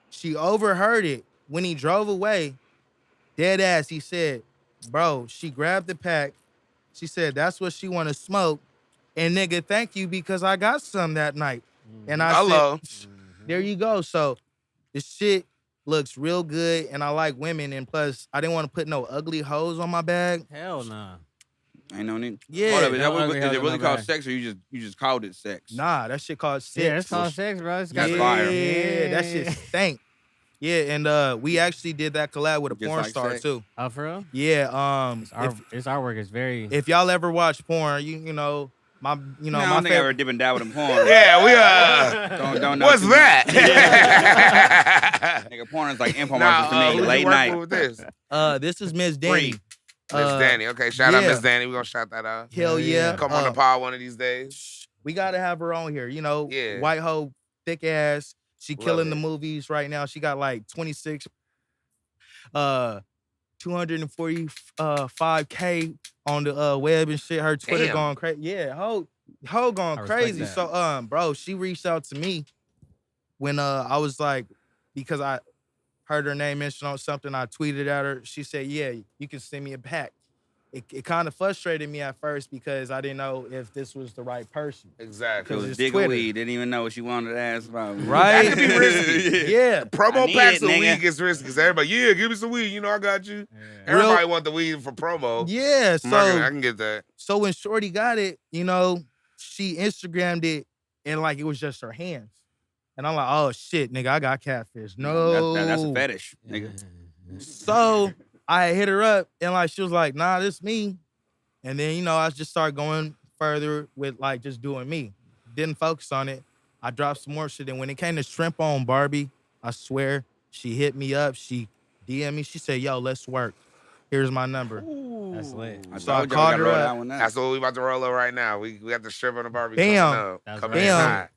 she overheard it when he drove away. Dead ass, he said, bro, she grabbed the pack. She said, that's what she want to smoke. And nigga, thank you because I got some that night. And I said, there you go. So the shit looks real good and I like women. And plus, I didn't want to put no ugly hoes on my bag. Hell nah. Ain't no need. Yeah. Is it really called sex or you just called it sex? Nah, that shit called sex. Yeah, it's called sex, bro. It's got fire. Yeah, that shit stank. Yeah, and we actually did that collab with a porn star sex. too. Oh, for real? Yeah, His artwork is very. if y'all ever watch porn, you know my I don't think I ever dip and dab with them porn. Yeah, we don't what's that? Nigga, porn is like infomercials to me. Late night. With this? This is Miss Danny. Miss Danny. Okay, shout out Miss Danny. We're gonna shout that out. Hell yeah. Come on the pod one of these days. We gotta have her on here. White hoe, thick ass. She killing the movies right now. She got like 26, 245K on the web and shit. Her Twitter going crazy. Yeah, hoe going crazy. So bro, she reached out to me when I was like, because I heard her name mentioned on something, I tweeted at her. She said, yeah, you can send me a pack. It kind of frustrated me at first because I didn't know if this was the right person. Exactly. It was digger weed. Didn't even know what she wanted to ask about. Right? That could be risky. Yeah. Promo packs of weed gets risky because everybody, give me some weed. I got you. Yeah. Everybody want the weed for promo. Yeah. So I can get that. So when Shorty got it, she Instagrammed it and like it was just her hands. And I'm like, oh shit, nigga, I got catfish. No. That's a fetish, nigga. So I hit her up and like she was like, nah, this me. And then, I just started going further with like just doing me. Didn't focus on it. I dropped some more shit. And when it came to Shrimp on Barbie, I swear, she hit me up. She DM'd me. She said, yo, let's work. Here's my number. Ooh, that's lit. So I called her up. That's what we about to roll up right now. We got the Shrimp on the Barbie Bam. coming up.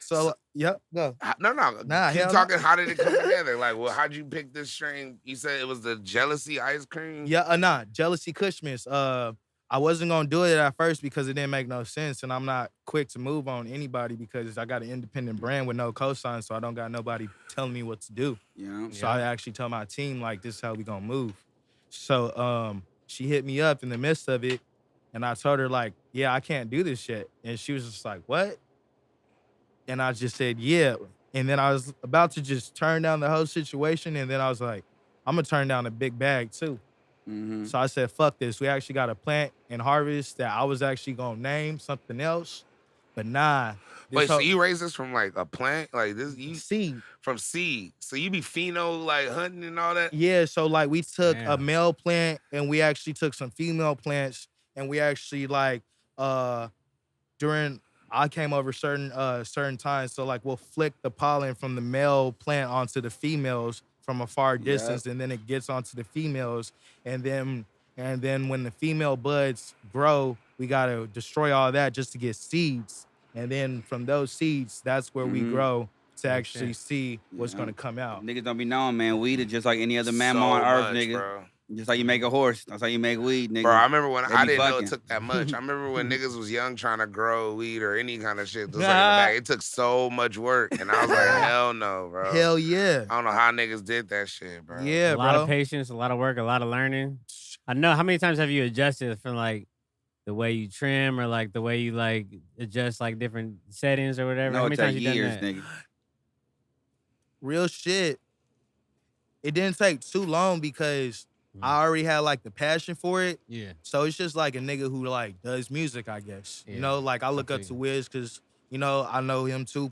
So, yep, go. No. Nah, keep talking. How did it come together? Like, how'd you pick this strain? You said it was the Jealousy ice cream? Yeah, Jealousy Kushmas. I wasn't going to do it at first because it didn't make no sense, and I'm not quick to move on anybody because I got an independent brand with no cosign, so I don't got nobody telling me what to do. Yeah. So I actually tell my team, like, this is how we going to move. So she hit me up in the midst of it, and I told her, like, yeah, I can't do this shit. And she was just like, what? And I just said, yeah. And then I was about to just turn down the whole situation. And then I was like, I'm going to turn down a big bag too. Mm-hmm. So I said, fuck this. We actually got a plant and harvest that I was actually going to name something else. But nah. Wait, so you raised this from like a plant? Like this? Seed. From seed. So you be pheno like hunting and all that? Yeah. So like we took a male plant and we actually took some female plants and we actually like during... I came over certain times, so like we'll flick the pollen from the male plant onto the females from a far distance, and then it gets onto the females, and then when the female buds grow, we gotta destroy all that just to get seeds, and then from those seeds, that's where we grow to actually see what's gonna come out. Niggas don't be knowing, man. Weed is just like any other mammal on earth, nigga. Bro. Just how you make a horse. That's how you make weed, nigga. Bro, I remember when They I be didn't know fucking. it took that much. I remember when niggas was young trying to grow weed or any kind of shit. Just like in the back. It took so much work. And I was like, hell no, bro. Hell yeah. I don't know how niggas did that shit, bro. Yeah, a lot of patience, a lot of work, a lot of learning. I know. How many times have you adjusted from like the way you trim or like the way you like adjust like different settings or whatever? No, How it many take times you years, done that? nigga. Real shit. It didn't take too long because I already had like the passion for it. Yeah. So it's just like a nigga who like does music, I guess. Yeah. You know, like I look up to Wiz because, you know, I know him too,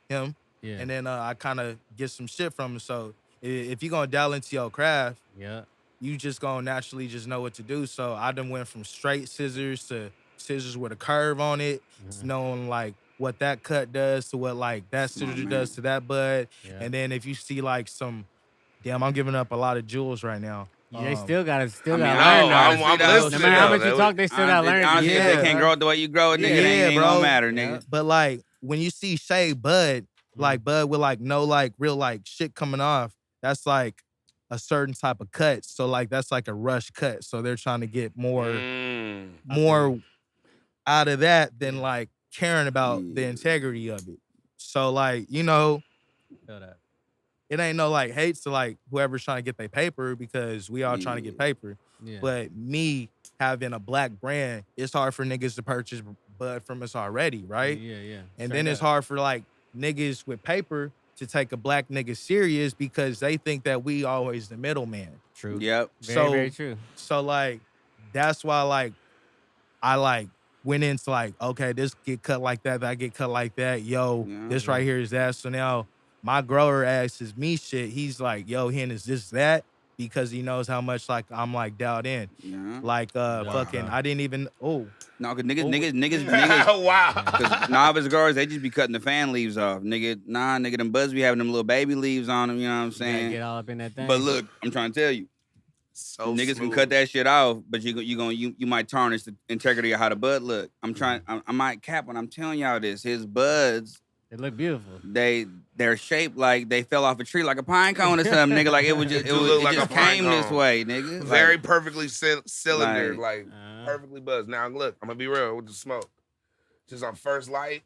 him. Yeah. And then I kind of get some shit from him. So if you're going to dial into your craft, yeah, you just going to naturally just know what to do. So I done went from straight scissors to scissors with a curve on it, knowing like what that cut does to what like that scissor does to that bud. Yeah. And then if you see like some, damn, I'm giving up a lot of jewels right now. They still gotta learn. I'm No listening. matter how much you talk, they still gotta learn. Honestly, if they can't grow it the way you grow it, nigga, it ain't gonna matter, nigga. But like when you see Shay Bud, like Bud with like no like real like shit coming off, that's like a certain type of cut. So like that's like a rush cut. So they're trying to get more out of that than like caring about the integrity of it. So like, you know, it ain't no like hates to like whoever's trying to get their paper because we all trying to get paper. Yeah. But me having a black brand, it's hard for niggas to purchase bud from us already, right? Yeah. And then it's hard for like niggas with paper to take a black nigga serious because they think that we always the middleman. True. Yep. Very true. So like that's why like I like went into like, okay, this get cut like that get cut like that. Yo, this right here is that. So now my grower asks me shit. He's like, yo, Hen, is this that? Because he knows how much like I'm like dialed in. Yeah. Like fucking I didn't even No, cause niggas. Wow. Cause novice growers, they just be cutting the fan leaves off. Nigga, them buds be having them little baby leaves on them, you know what I'm saying? Get all up in that thing. But look, I'm trying to tell you. So niggas smooth. can cut that shit off, but you might tarnish the integrity of how the bud look. I might cap when I'm telling y'all this. His buds, they look beautiful. They're shaped like they fell off a tree like a pine cone or something, nigga. Like it just came this way, nigga. Very like, perfectly cylinder, like perfectly buzzed. Now look, I'm gonna be real with the smoke. Just on first light,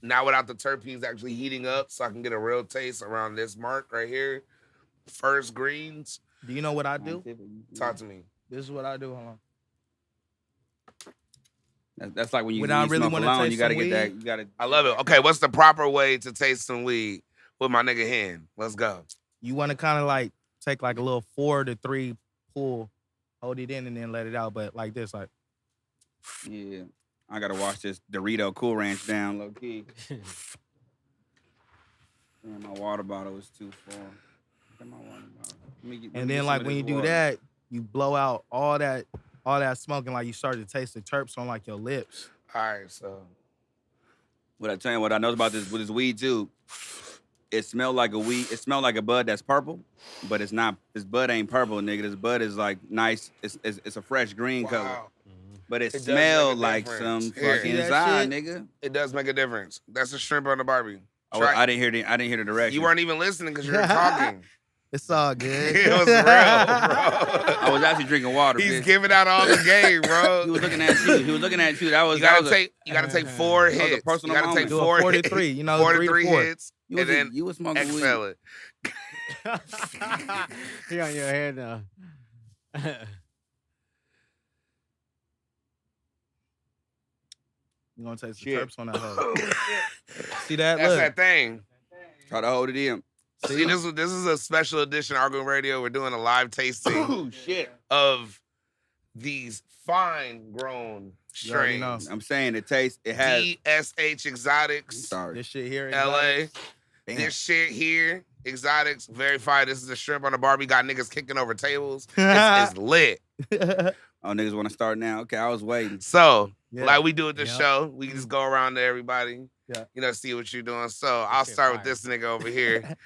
now without the terpenes actually heating up, so I can get a real taste around this mark right here. First greens. Do you know what I do? Talk to me. This is what I do. Hold on. That's like when you When I really smoke want alone, to taste you gotta some get weed. that. You gotta. I love it. Okay, what's the proper way to taste some weed with my nigga Hen? Let's go. You want to kind of like take like a little 4 to 3 pull, hold it in and then let it out. But like this, like. Yeah. I gotta wash this Dorito Cool Ranch down low key. Damn, my water bottle was too full. My water bottle. And then like when you do that, you blow out all that smoke and like you start to taste the terps on like your lips. All right, so. What I tell you, what I know about this with this weed too, it smelled like a weed. It smelled like a bud that's purple, but it's not. This bud ain't purple, nigga. This bud is like nice. It's a fresh green color. But it smelled like some fucking inside, nigga. It does make a difference. That's a shrimp on the Barbie. Oh, I didn't hear the directions. You weren't even listening because you were talking. It's all good. It was real, bro. I was actually drinking water. He's bitch. giving out all the game, bro. He was looking at you. That was. You gotta take 4 hits. You personal gotta take moment. 4 to 3. You know, 4 to 3 hits, You and then you was smoking exhale weed. it. He on your head now. You gonna taste the terps on that hoe. See that? That's Look. that thing. Try to hold it in. See, this is a special edition of Artgoon Radio. We're doing a live tasting of these fine grown strains. I'm saying it tastes. It has DSH Exotics. Sorry. This shit here. LA. Damn. This shit here, Exotics, verified. This is a shrimp on the Barbie. Got niggas kicking over tables. It's lit. Oh, niggas want to start now? Okay, I was waiting. So, like we do at the show, we can just go around to everybody, see what you're doing. So, I'll start with this nigga over here.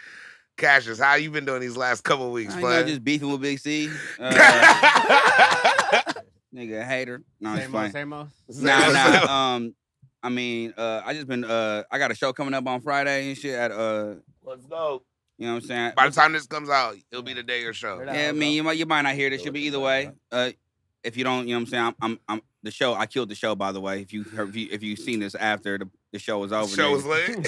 Cashius, how you been doing these last couple of weeks, I just beefing with Big C. Nigga, hater. No, it's fine. Same-o? Nah. I mean, I just been. I got a show coming up on Friday and shit at Let's go. You know what I'm saying? By the time this comes out, it'll be the day of your show. Yeah, I mean, you might not hear this shit, but either way, if you don't, you know what I'm saying? I'm the show. I killed the show, by the way. If you've seen this after the show was over, the show was lit.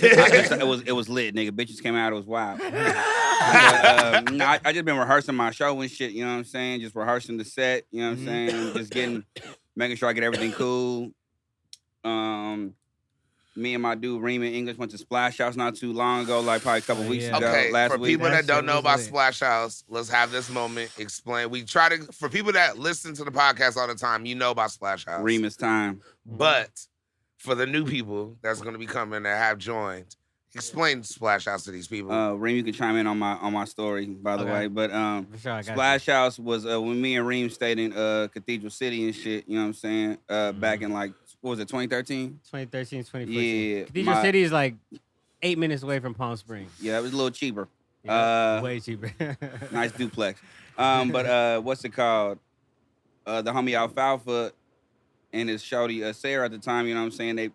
it was lit, nigga. Bitches came out. It was wild. But, I just been rehearsing my show and shit. You know what I'm saying? Just rehearsing the set. You know what I'm saying? Just making sure I get everything cool. Me and my dude Reem in English went to Splash House not too long ago, like probably a couple weeks ago. Okay, last for week. people that don't know about Splash House, let's have this moment. Explain. We try to, for people that listen to the podcast all the time, you know about Splash House. Reem is time. But for the new people that's going to be coming that have joined, explain Splash House to these people. Reem, you can chime in on my story, by the way. But Splash House was when me and Reem stayed in Cathedral City and shit. You know what I'm saying? Back in like, what was it, 2013? 2013, 2014. Yeah. Cathedral City is like 8 minutes away from Palm Springs. Yeah, it was a little cheaper. Yeah, way cheaper. Nice duplex. But what's it called? The homie Alfalfa and his shorty Sarah at the time, you know what I'm saying?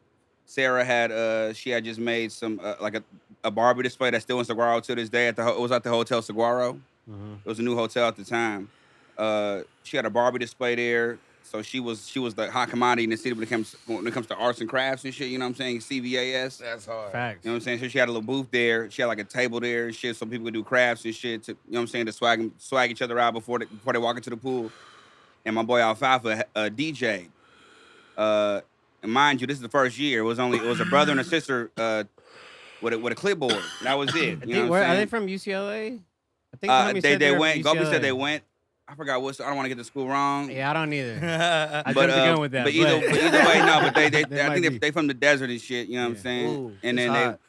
Sarah had she had just made some like a Barbie display that's still in Saguaro to this day. It was at the Hotel Saguaro. It was a new hotel at the time. She had a Barbie display there. So she was the hot commodity in the city when it comes to arts and crafts and shit, you know what I'm saying? CVAS. That's hard. Facts. You know what I'm saying? So she had a little booth there. She had like a table there and shit so people could do crafts and shit to, you know what I'm saying, to swag each other out before they walk into the pool. And my boy Alfalfa DJ'd. And mind you, this is the first year. It was a brother and a sister with a clipboard. That was it. You know what I'm saying? Are they from UCLA? I think they went. Gopi said they went. I forgot what. I don't want to get the school wrong. Yeah, I don't either. I jumped the gun with that. But either way, no. But I think they from the desert and shit. You know what I'm saying? Ooh, and then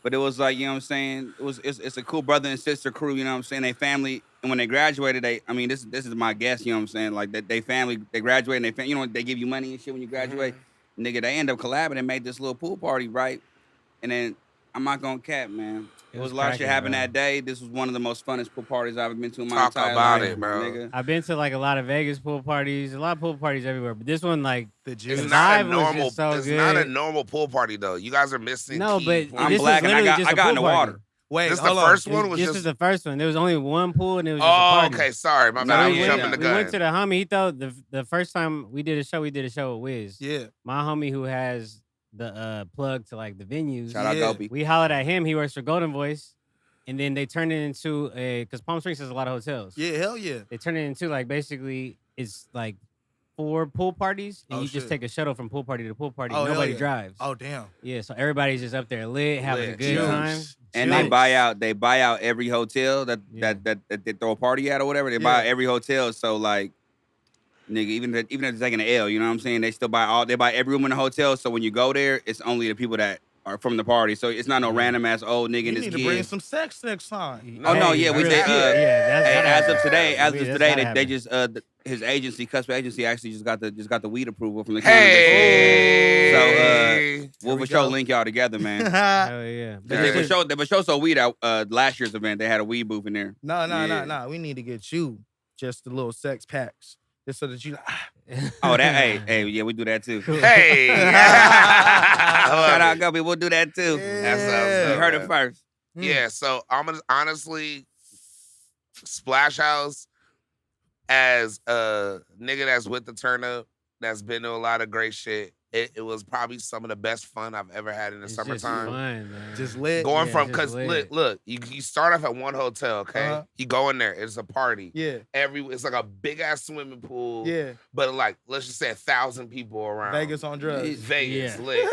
but it was like, you know what I'm saying? It's a cool brother and sister crew. You know what I'm saying? They family, and when they graduated, this is my guess. You know what I'm saying? Like they family, they graduate and you know they give you money and shit when you graduate. Nigga, they end up collabing and made this little pool party, right? And then I'm not gonna cap, man. It was a lot of shit happened that day. This was one of the most funnest pool parties I've ever been to in my entire life. Talk about it, bro. Nigga. I've been to like a lot of Vegas pool parties, a lot of pool parties everywhere, but this one, like, it's not a normal. Was so it's good. not a normal pool party though. You guys are missing. No, but I'm black and I got in the water. Wait, this the first one? This was the first one. There was only one pool and it was just a party. Okay, sorry, my bad. I was jumping the gun. We went to the homie. He thought the first time we did a show with Wiz. Yeah. My homie who has the plug to like the venues. Shout out Gopi. We hollered at him. He works for Golden Voice. And then they turned it into because Palm Springs has a lot of hotels. Yeah, hell yeah. They turned it into like basically it's like 4 pool parties, and you just take a shuttle from pool party to pool party. Nobody drives. Oh damn. Yeah, so everybody's just up there lit, having a good time. And they buy out every hotel that they throw a party at or whatever. They buy out every hotel. So like, nigga, even if they're taking an L, you know what I'm saying? They still buy every room in the hotel. So when you go there, it's only the people that are from the party, so it's not no random ass old nigga and his kid. You need to bring some sex next time. Oh no, yeah, we did. As of today, they just his agency, Cusp Agency, actually just got the weed approval from the Cannabis. So we'll for sure link y'all together, man. Hell yeah. They for sure sold weed out last year's event. They had a weed booth in there. No. We need to get you just the little sex packs. Just so that you yeah, we do that too. Hey. Shout out, Gopi. We'll do that too. Yeah. You heard it first. Yeah, so I'm gonna honestly Splash House as a nigga that's with the turn up, that's been to a lot of great shit. It was probably some of the best fun I've ever had in the summertime. Just fun, man. Just lit. Going from, because look, you start off at one hotel, okay? You go in there, it's a party. Yeah. It's like a big ass swimming pool. Yeah. But like, let's just say 1,000 people around. Vegas on drugs. Vegas lit.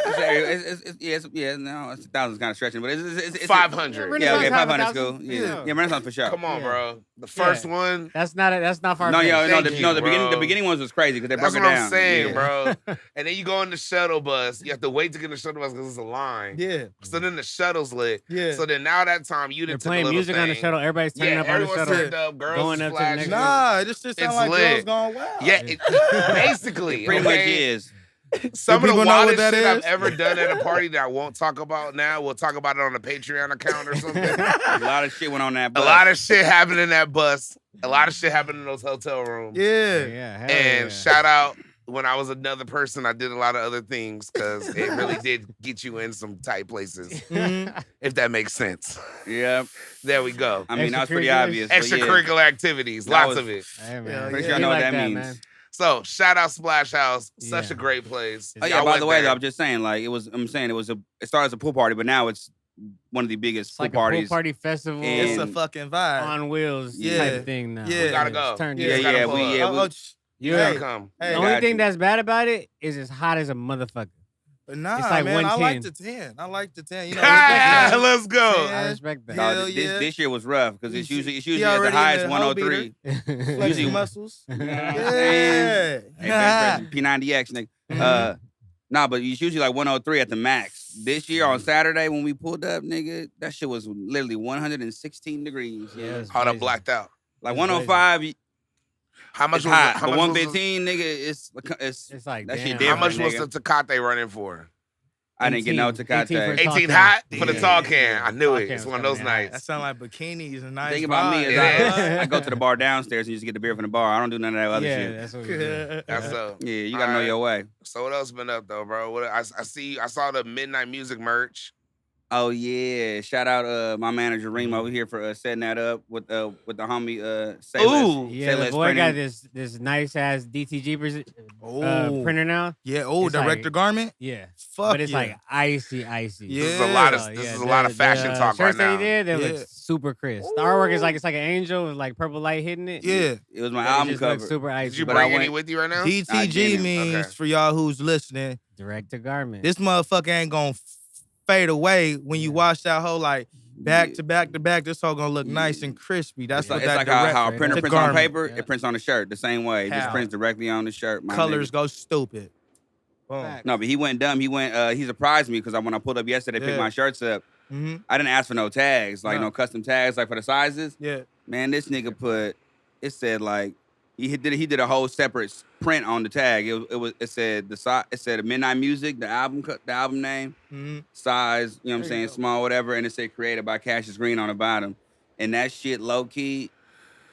It's 1,000 is kind of stretching, but it's 500. Yeah, okay, 500 is cool. Yeah, Renaissance for sure. Come on, bro. The first one. That's not far. The beginning ones was crazy because they broke it down. That's what I'm saying, bro. And then you go in the shuttle bus. You have to wait to get in the shuttle bus because it's a line. Yeah. So then the shuttle's lit. Yeah. So then now that time you didn't playing music on the shuttle. Everybody's turning up on the shuttle. Turned up, girls going up to the next. Nah, it just sounds like girls going wild. Yeah, basically. Pretty much is. Some of the wildest shit I've ever done at a party that I won't talk about now. We'll talk about it on the Patreon account or something. A lot of shit went on that bus. A lot of shit happened in that bus. A lot of shit happened in those hotel rooms. Yeah. And shout out when I was another person, I did a lot of other things because it really did get you in some tight places, if that makes sense. Yeah. There we go. I mean, that was pretty obvious. Extracurricular activities, lots of it. Hey, man. Pretty sure I know what that means. Man. So, shout out Splash House. Such a great place. Oh, yeah, by the way, though, I'm just saying, like, it started as a pool party, but now it's one of the biggest pool parties. A pool party festival. It's a fucking vibe. On wheels type thing now. Yeah. We gotta go. You gotta come. The only thing that's bad about it is it's hot as a motherfucker. Nah, it's like man, 110. I like the 10. I like the 10. You know, let's go. 10. I respect that. No, this year was rough because it's usually at the highest 103. Usually muscles. Yeah. P90X, nigga. Nah, but it's usually like 103 at the max. This year on Saturday when we pulled up, nigga, that shit was literally 116 degrees. Yeah, hot up, blacked out. Like 105. How much was hot? But 115, nigga, it's like that shit How different. much was nigga. the Tecate running for? I didn't get no Tecate. 18 hot for the tall can. I knew it. It's one of those nights. That sound like bikinis and nice. Thing about me is I go to the bar downstairs and just get the beer from the bar. I don't do none of that other shit. That's what we do. That's up. Yeah, you gotta know your way. So what else been up though, bro? What I saw the Midnight Music merch. Oh yeah! Shout out my manager Reem over here for setting that up with the homie Ooh, yeah, the boy got this nice ass DTG printer now. Yeah, It's Director like, Garment. Yeah, fuck, but it's yeah. like icy. Yeah. This is a lot of fashion talk right shirts that now. he did, they look super crisp. The artwork is like it's like an angel with like purple light hitting it. Yeah, it was my album cover. Super icy. Did you bring any with you right now? DTG means for y'all who's listening, Director Garment. This motherfucker ain't gonna fade away when you wash that whole like back to back to back. This whole gonna look nice and crispy. That's what it's that like how a printer prints on paper. It prints on the shirt the same way. It just prints directly on the shirt. Colors go stupid. Boom. No, but he went dumb. He surprised me because when I pulled up yesterday, picked my shirts up. I didn't ask for no tags, like no custom tags, like for the sizes. Yeah. Man, this nigga it said like he did a whole separate print on the tag. It said Midnight Music, the album name, size, you know what I'm saying, small, whatever, and it said created by Cashius Green on the bottom. And that shit low key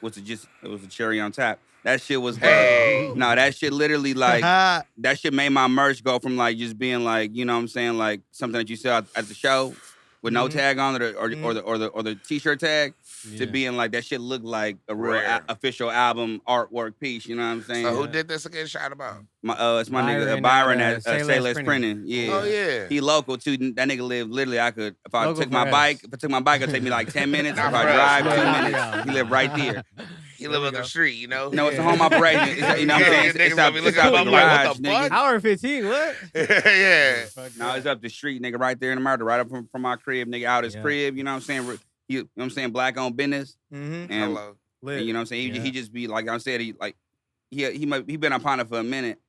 was a cherry on top. That shit was no, that shit literally like that shit made my merch go from like just being like, you know what I'm saying, like something that you sell at the show with no tag on it or the t-shirt tag to being like that shit looked like a real official album artwork piece, you know what I'm saying? So who did this again? Shout about? It's my nigga Byron at Say Less Printing. Yeah. Oh yeah. He local too. That nigga live literally if I took my bike, it'd take me like 10 minutes. If I drive 2 minutes, he live right there. He live up the street, you know? No, it's a home operation. You know what I'm saying? It's out the garage, nigga. Hour 15, what? Yeah. No, it's up the street, nigga, right there in the murder, right up from my crib, nigga, out his crib, you know what I'm saying? You know what I'm saying? Black owned business. And you know what I'm saying? He just be like I said, he been upon it for a minute.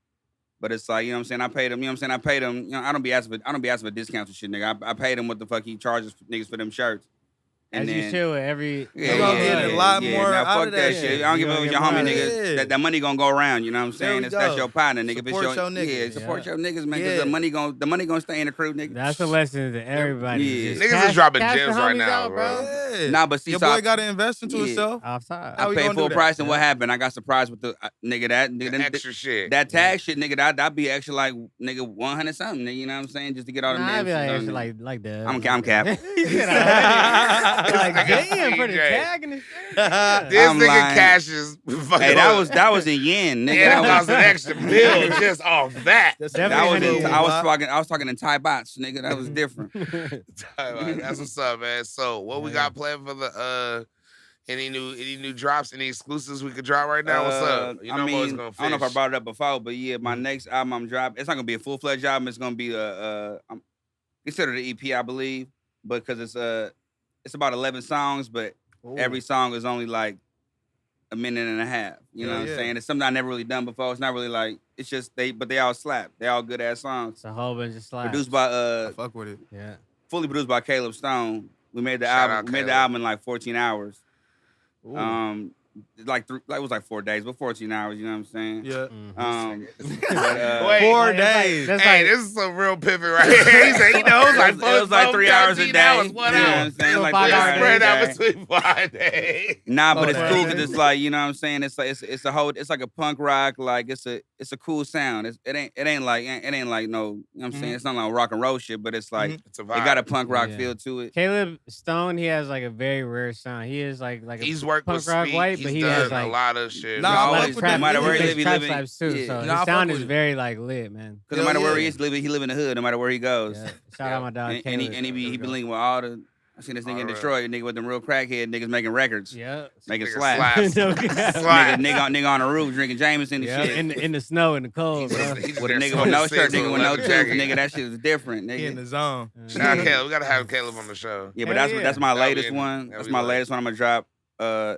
But it's like, you know what I'm saying? I paid him, you know what I'm saying? You know, I don't be asking for discounts and shit, nigga. I paid him what the fuck he charges niggas for them shirts. And you chill with every... You're gonna get a lot more now, out fuck of that shit. I don't give a fuck with your homie, nigga. That money gonna go around, you know what I'm saying? That's your partner, nigga. Support your niggas. Support your niggas, man. Cause the money gonna stay in the crew, nigga. That's a lesson to everybody. Yeah. Niggas is dropping gems right now, bro. Yeah. Nah, but see, your boy gotta invest into himself. Outside. I paid full price, and what happened? I got surprised with the nigga that extra shit. That tag shit, nigga. That'd be extra like nigga 100 something, nigga. You know what I'm saying? Just to get all the names. I'd be like extra like that. I'm cap. Like damn for the tag. This nigga Cashius. Hey, that was a yen, nigga. Yeah, that was an extra bill just off that. I was talking in Thai bahts, nigga. That was different. That's what's up, man. So what we got planned for the any new drops, any exclusives we could drop right now? What's up? You know, I'm always gonna fish. I don't know if I brought it up before, but yeah, my next album I'm dropping, it's not gonna be a full-fledged album. It's gonna be I'm considered an EP, I believe, because it's about 11 songs, but every song is only like a minute and a half. You know what I'm saying? It's something I never really done before. It's not really like, it's just but they all slap. They all good ass songs. It's a whole bunch of slaps. Produced by I fuck with it. Yeah. Fully produced by Caleb Stone. We made the Shout album. out We made the Caleb. album in like 14 hours. it was like 4 days, but 14 hours. You know what I'm saying? Yeah. Wait, 4 days. Hey, this is some real pimping right here. He said, it was like 3 hours a day. Hours, 1 you know hour. what I'm saying? Like 5 3 hours Spread a out day. between 5 days. Nah, but it's Oh, cool man. because it's like, you know what I'm saying? It's like it's a whole, it's like a punk rock, like it's a cool sound. It ain't like no, you know what I'm saying? It's not like rock and roll shit, but it's like It's a it vibe. got a punk rock Yeah. feel to it. Caleb Stone, he has like a very rare sound. He is like He's a worked punk with rock Speak. white, He's but he done has like a lot of shit. Nah, He I always, fuck with no that. matter where he makes live, he trap live types too. Yeah. So Nah, I his fuck sound with is it. very like lit, man. because no matter where he is, he live in the hood, no matter where he goes. Yeah. Shout out my dog And Caleb. he be linking with all the. I seen this nigga in Detroit, nigga with them real crackhead niggas making records, Yeah. making Nigga slaps. slaps. No cap. Slap. Nigga on the roof drinking Jameson and Yeah, shit. in the snow, in the cold, He's bro. just with a there nigga with no smoking shirt, cigs nigga a with no leather tooth, jacket. nigga. That shit is different, He in nigga. the zone. Shout out Caleb. We gotta have Caleb on the show. Yeah, but Hell that's yeah. my That'll latest be- one. that'll That's be my lit. latest one. I'm gonna drop.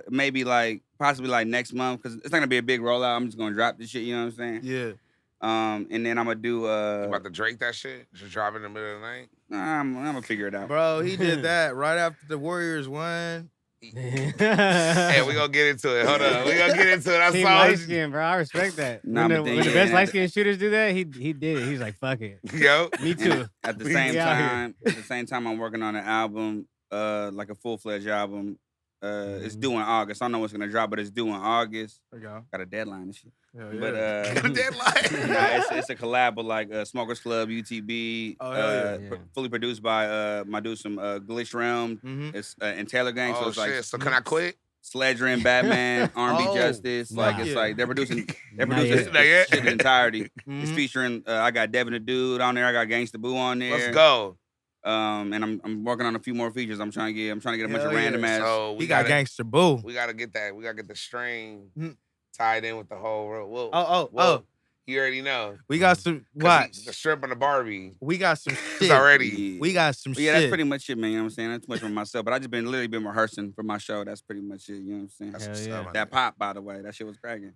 Maybe like possibly like next month because it's not gonna be a big rollout. I'm just gonna drop this shit. You know what I'm saying? Yeah. And then I'm gonna do. You about to Drake that shit? Should drop it in the middle of the night? I'm gonna figure it out. Bro, he did that right after the Warriors won. Hey, we gonna get into it. Hold on. We gonna get into it. I Team saw light it. skin, bro. I respect that. Nah, but when then, the yeah, best and light skin shooters do that, he did it. He was like, fuck it. Yo. Me And too. At the We same out here. time, I'm working on an album, like a full-fledged album. It's due in August. I don't know what's gonna drop, but it's due in August. There you go. Got a deadline and shit. Hell yeah. But Got a deadline. nah, it's a collab with like Smokers Club, UTB. Oh, hell yeah. Yeah. Fully produced by my dude, some Glitch Realm. Mhm. It's and Taylor Gang. So Oh it's shit. like So can I quit? Sledger and Batman, R&B Oh, Justice. Like it's yeah. like they're producing Not this yet. shit Not yet. in entirety. It's Mhm. featuring I got Devin the Dude on there. I got Gangsta Boo on there. Let's go. And I'm working on a few more features. I'm trying to get a bunch Hell of random yeah. ass. So we He got gotta, gangster boo. we gotta get that. We gotta get the string Mhm. tied in with the whole world. Whoa. Oh. Whoa. You already know. We got some 'Cause watch. The shrimp and the Barbie. We got some It's shit. already. We got some But yeah, shit. that's pretty much it, man. You know what I'm saying? That's too much for myself. But I just literally been rehearsing for my show. That's pretty much it. You know what I'm saying? That's Hell what's yeah. up. my That nigga. pop, by the way, that shit was cracking.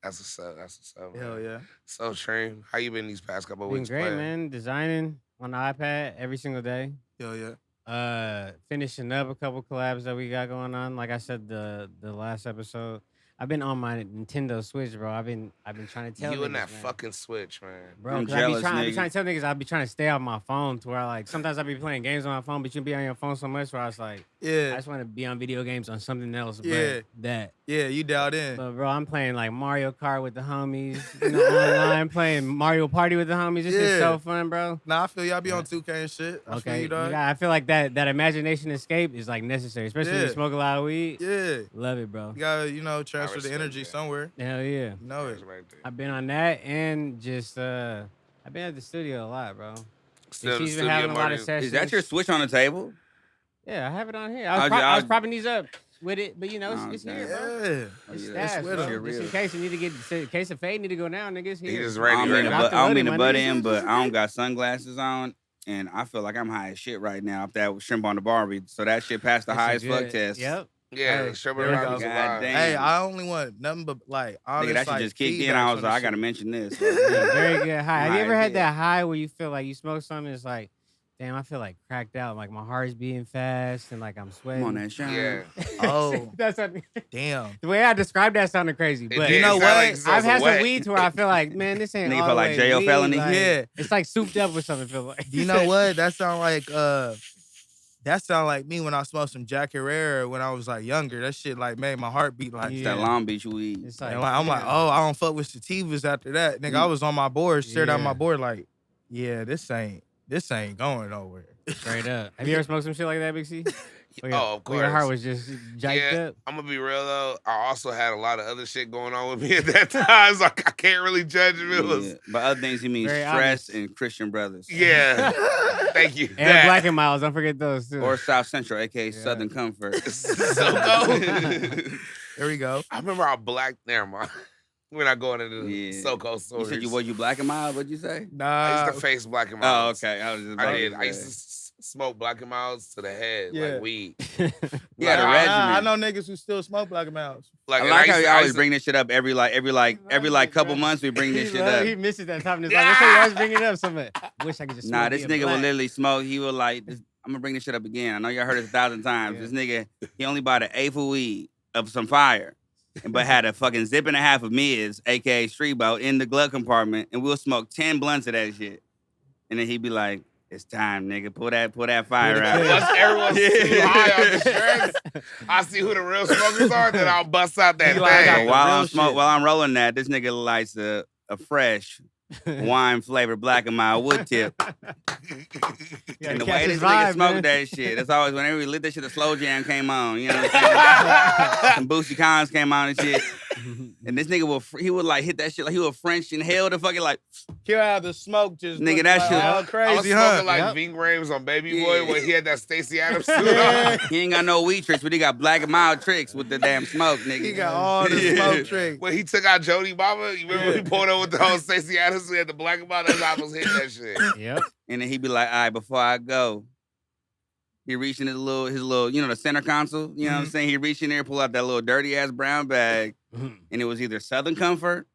That's what's up. That's what's up. Hell man. yeah. So Treem, how you been these past couple of Been weeks? great, player? man. Designing on the iPad every single day. Hell yeah. Finishing up a couple collabs that we got going on. Like I said the last episode, I've been on my Nintendo Switch, bro. I've been trying to tell You and niggas, that man. fucking Switch, man. Bro, I'm 'cause I be jealous, trying nigga. to tell niggas I be trying to stay off my phone to where like sometimes I be playing games on my phone, but you be on your phone so much where I was like, I Yeah. just want to be on video games on something else, Yeah. but that. Yeah, you dialed in. But bro, I'm playing like Mario Kart with the homies, you know, online playing Mario Party with the homies. This is Yeah. so fun, bro. Nah, I feel y'all be on 2K and shit. I feel Okay, you, dog. I feel like that imagination escape is like necessary, especially when you Yeah. smoke a lot of weed. Yeah. Love it, bro. You gotta, transfer the respect energy that. somewhere. Hell yeah. You know it. That's right there. I've been on that and just I've been at the studio a lot, bro. Still the She's been studio having a lot of money. sessions. Is that your Switch on the table? Yeah, I have it on here. I I was- was, I was- propping these up with it, but you know, Oh, it's damn. here, bro. Yeah. It's yeah, stashed, with bro. them. Just in case you need to get, in case of fade need to go down, niggas. He Here. just I ready. don't Right mean to now. Drop the butt loading, my butt nigga. in, but I don't got sunglasses on, and I feel like I'm high as shit right now. If that was shrimp on the Barbie, so that shit passed the That shit highest fuck good. test. Yep. Yeah, Hey, Shrimp there and we go. Barbie's God alive. damn. Hey, I only want nothing but like honest, Nigga, that shit like, just kicked in. feedback I on was the like, I shit. gotta mention this. Yeah, very good high. Have you ever High, had yeah. that high where you feel like you smoke something? It's like, damn, I feel like cracked out. Like my heart's beating fast and like I'm sweating. Come on, that shine. Yeah. Oh, That's what, damn. the way I described that sounded crazy. It But did. You know It sounded what? like it I've had was wet. some weed to where I feel like, man, this ain't Nigga all feel the like way jail weed. felony? Like, Yeah. it's like souped up with something. Feel like You know what? That sound like me when I smoked some Jack Herrera when I was like younger. That shit like made my heart beat like. It's Yeah. that Long Beach weed. It's And I'm like, damn. oh, I don't fuck with sativas after that. Nigga, I was on my board, stared out Yeah. my board like, yeah, this ain't going nowhere. Straight up. Have you ever smoked some shit like that, Big C? Where your- Oh, of where your heart course. was just jiked Yeah, up. I'm gonna be real though. I also had a lot of other shit going on with me at that time, so I can't really judge if it was. Yeah. But other things, he means Very Stress honest. and Christian Brothers. Yeah. Thank you. And Black and Miles, don't forget those too. Or South Central, aka Yeah. Southern Comfort. So go. There we go. I remember I blacked. Never mind. We're not going into Yeah. so-called You stories. said you black and mild, what'd you say? I Nah. used to face Black and Oh, Miles. okay. I was just I about did. to I used say. to smoke Black and Miles to the head, Yeah. like weed. Yeah, Like, the Nah, regimen. I know niggas who still smoke Black and Mouse. Like, I and like how you I always used to- bring this shit up every couple months. We bring this shit up. He misses that time. It's like, what's you always bringing it up so much? I wish I could just Nah, smoke this me a nigga will black. literally smoke. He will like, I'm gonna bring this shit up again. I know y'all heard it 1,000 times. Yeah. This nigga, he only bought an eighth of weed of some fire. but had a fucking zip and a half of Miz, aka Street Boat, in the glove compartment, and we'll smoke 10 blunts of that shit. And then he'd be like, "It's time, nigga. Pull that fire out." Once everyone's too high on the stress, I see who the real smokers are, then I'll bust out that thing. While I'm rolling that, this nigga lights a fresh wine flavored Black and Mild wood tip. And the way this nigga smoked that shit, that's always whenever we lit that shit, the slow jam came on. You know what I'm saying? Some Boosie Collins came on and shit. And this nigga he would like hit that shit like he would French inhale the fucking like. He'll have the smoke just. Nigga, that shit. All crazy, I was smoking like Ving Rhames on Baby Boy when he had that Stacey Adams suit on. He ain't got no weed tricks, but he got Black and Mild tricks with the damn smoke, nigga. He got all the smoke tricks. When he took out Jody Mama, you remember when he pulled over with the whole Stacey Adams, he had the Black and Mild, that's how I was hitting that shit. Yep. And then he'd be like, all right, before I go, he reached in his little, you know, the center console, you know what I'm saying? He reached in there, pull out that little dirty ass brown bag, and it was either Southern Comfort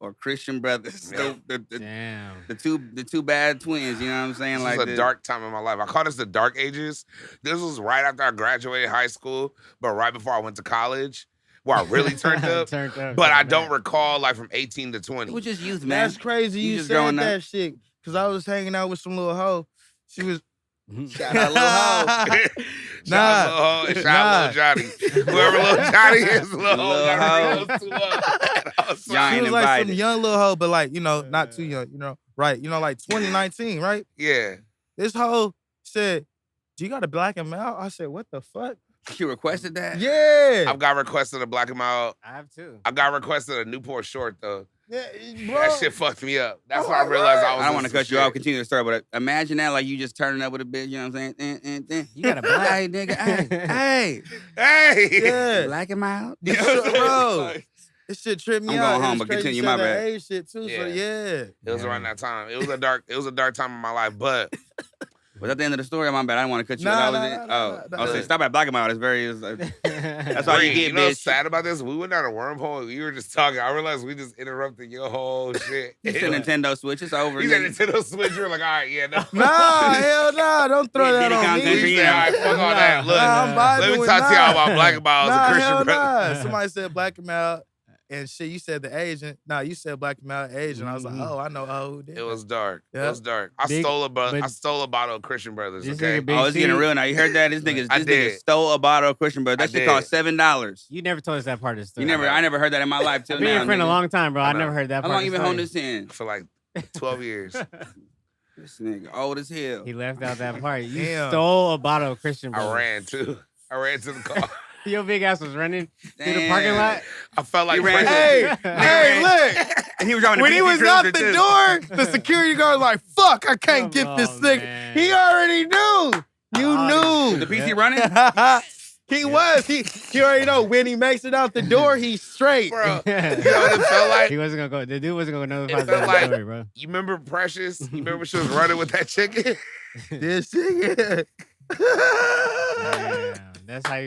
or Christian Brothers. Yeah. The two bad twins, you know what I'm saying? This like was a dark time in my life. I call this the dark ages. This was right after I graduated high school, but right before I went to college, where I really turned up. But I don't recall like from 18 to 20. It was just youth, man. That's crazy. You just said growing that up. shit. Because I was hanging out with some little hoe. She was. Shout out Lil Ho. Shout out Lil Ho and shout out Lil Johnny. Whoever Lil Johnny is, Lil Ho Lil got to bring those two up. Y'all She ain't was like some invited. young little hoe, but like, you know, not too young, you know, right? You know, like 2019, right? Yeah. This hoe said, "Do you got a Black and Mild?" I said, "What the fuck?" She requested that? Yeah. I've got requested a Black and Mild. I have too. I got requested a Newport Short though. Yeah, bro. That shit fucked me up. That's when I realized I was. I don't want to into cut you shit. off. Continue the story, but imagine that like you just turning up with a bitch. You know what I'm saying? You got a black. Hey, nigga. Hey, Hey. Yeah. Black and Mild. This shit, bro. This shit tripped me I'm out. going home, It was but crazy continue, you my said that bad. age shit too. So yeah. It was around that time. It was a dark time in my life, but Was that the end of the story? My bad. I didn't want to cut you Nah, off. nah, That was it? nah, I was saying, stop at Black and Mild. It's very. That's all you Green, get, you know what's bitch. sad about this? We went down a wormhole. You were just talking. I realized we just interrupted your whole shit. You said Nintendo Switch. It's over. You said nigga. Nintendo Switch. You were like, all right, yeah, no. Nah, hell nah. Don't throw Yeah, that Diddy on Kong me. Country, You said, all right, fuck all that. Look, Nah, I'm vibing let me with talk to y'all nah. about Black and Miles and Nah, Christian hell Brothers. nah. Somebody said Black and Mild and shit. You said the agent. Nah, you said Black and Mild agent. I was like, oh, I know who did. It was dark. Yeah. It was dark. I Big- stole a but- bottle of Christian Brothers. This Okay. nigga Big Oh, it's C, getting real now. You heard that? This I nigga did. stole a bottle of Christian Brothers. That I shit cost did. $7. You never told us that part of the story. I never heard that in my life till I've been now. your friend a nigga. long time, bro. I I know. never heard that How part long of you the been holding story. this in? For like 12 years. This nigga old as hell. He left out that part. You Damn. stole a bottle of Christian Brothers. I ran too. I ran to the car. Your big ass was running through the Damn. parking lot. I felt like You ran Prince- Hey, look. And he was driving When the he PC was out Cruiser, the too. door, the security guard was like, fuck, I can't Come get this on, nigga. man. He already knew. You Oh, knew. The PC running? He was. He already know when he makes it out the door, he's straight. Bro, you know what it felt like? He wasn't gonna go. The dude wasn't gonna notify It felt the like- story, bro. You remember Precious? You remember when she was running with that chicken? This shit. Damn, that's how you.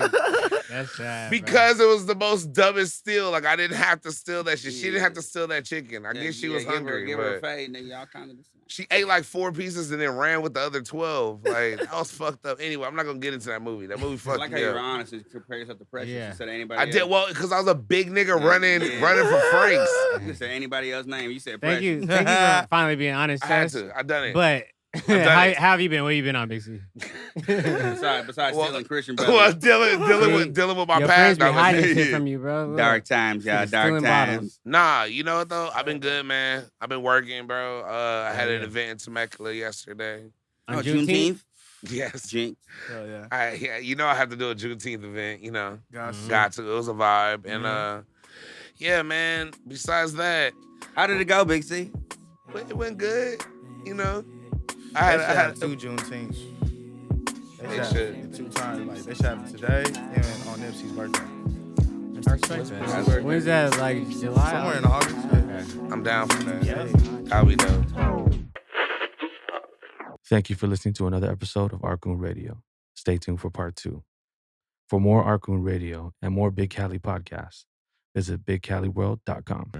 That's sad. bro. Because it was the most dumbest steal. Like, I didn't have to steal that shit. She didn't have to steal that chicken. I guess she was hungry. Give her a but fade, nigga. Y'all kind of the same. she ate like 4 pieces and then ran with the other 12. Like, that was fucked up. Anyway, I'm not going to get into that movie. That movie I fucked like how me you were up. honest and compare yourself to Precious Yeah. instead of anybody I else. did, well, because I was a big nigga Yeah. running for Franks. You said anybody else's name. You said Thank Precious. you for finally being honest, I had Chess. to. I done it. But done how it. have you been? Where you been on, Big C? Besides Well, stealing Christian well, Brothers. dealing with my Your friends past. be that was hiding it. shit from you, bro. Look. Dark times, y'all. Shit, Dark stealing times. bottles. Nah, you know what though? I've been good, man. I've been working, bro. I had an yeah. event in Temecula yesterday. On Oh, Juneteenth? Yes. Jinx. Oh, yeah. I have to do a Juneteenth event, you know. Gotcha. Got to. It was a vibe. And yeah, man. Besides that, How did it go, Big C? it went good, you know. They I should had have 2 Juneteenths. They should. 2 times. Like, they should have it today and on Nipsey's birthday. I respect that. When's that? Like July? Somewhere in August. Okay. I'm down for that. Yeah. How we know. Thank you for listening to another episode of Artgoon Radio. Stay tuned for part 2. For more Artgoon Radio and more Big Cali podcasts, visit bigcaliworld.com.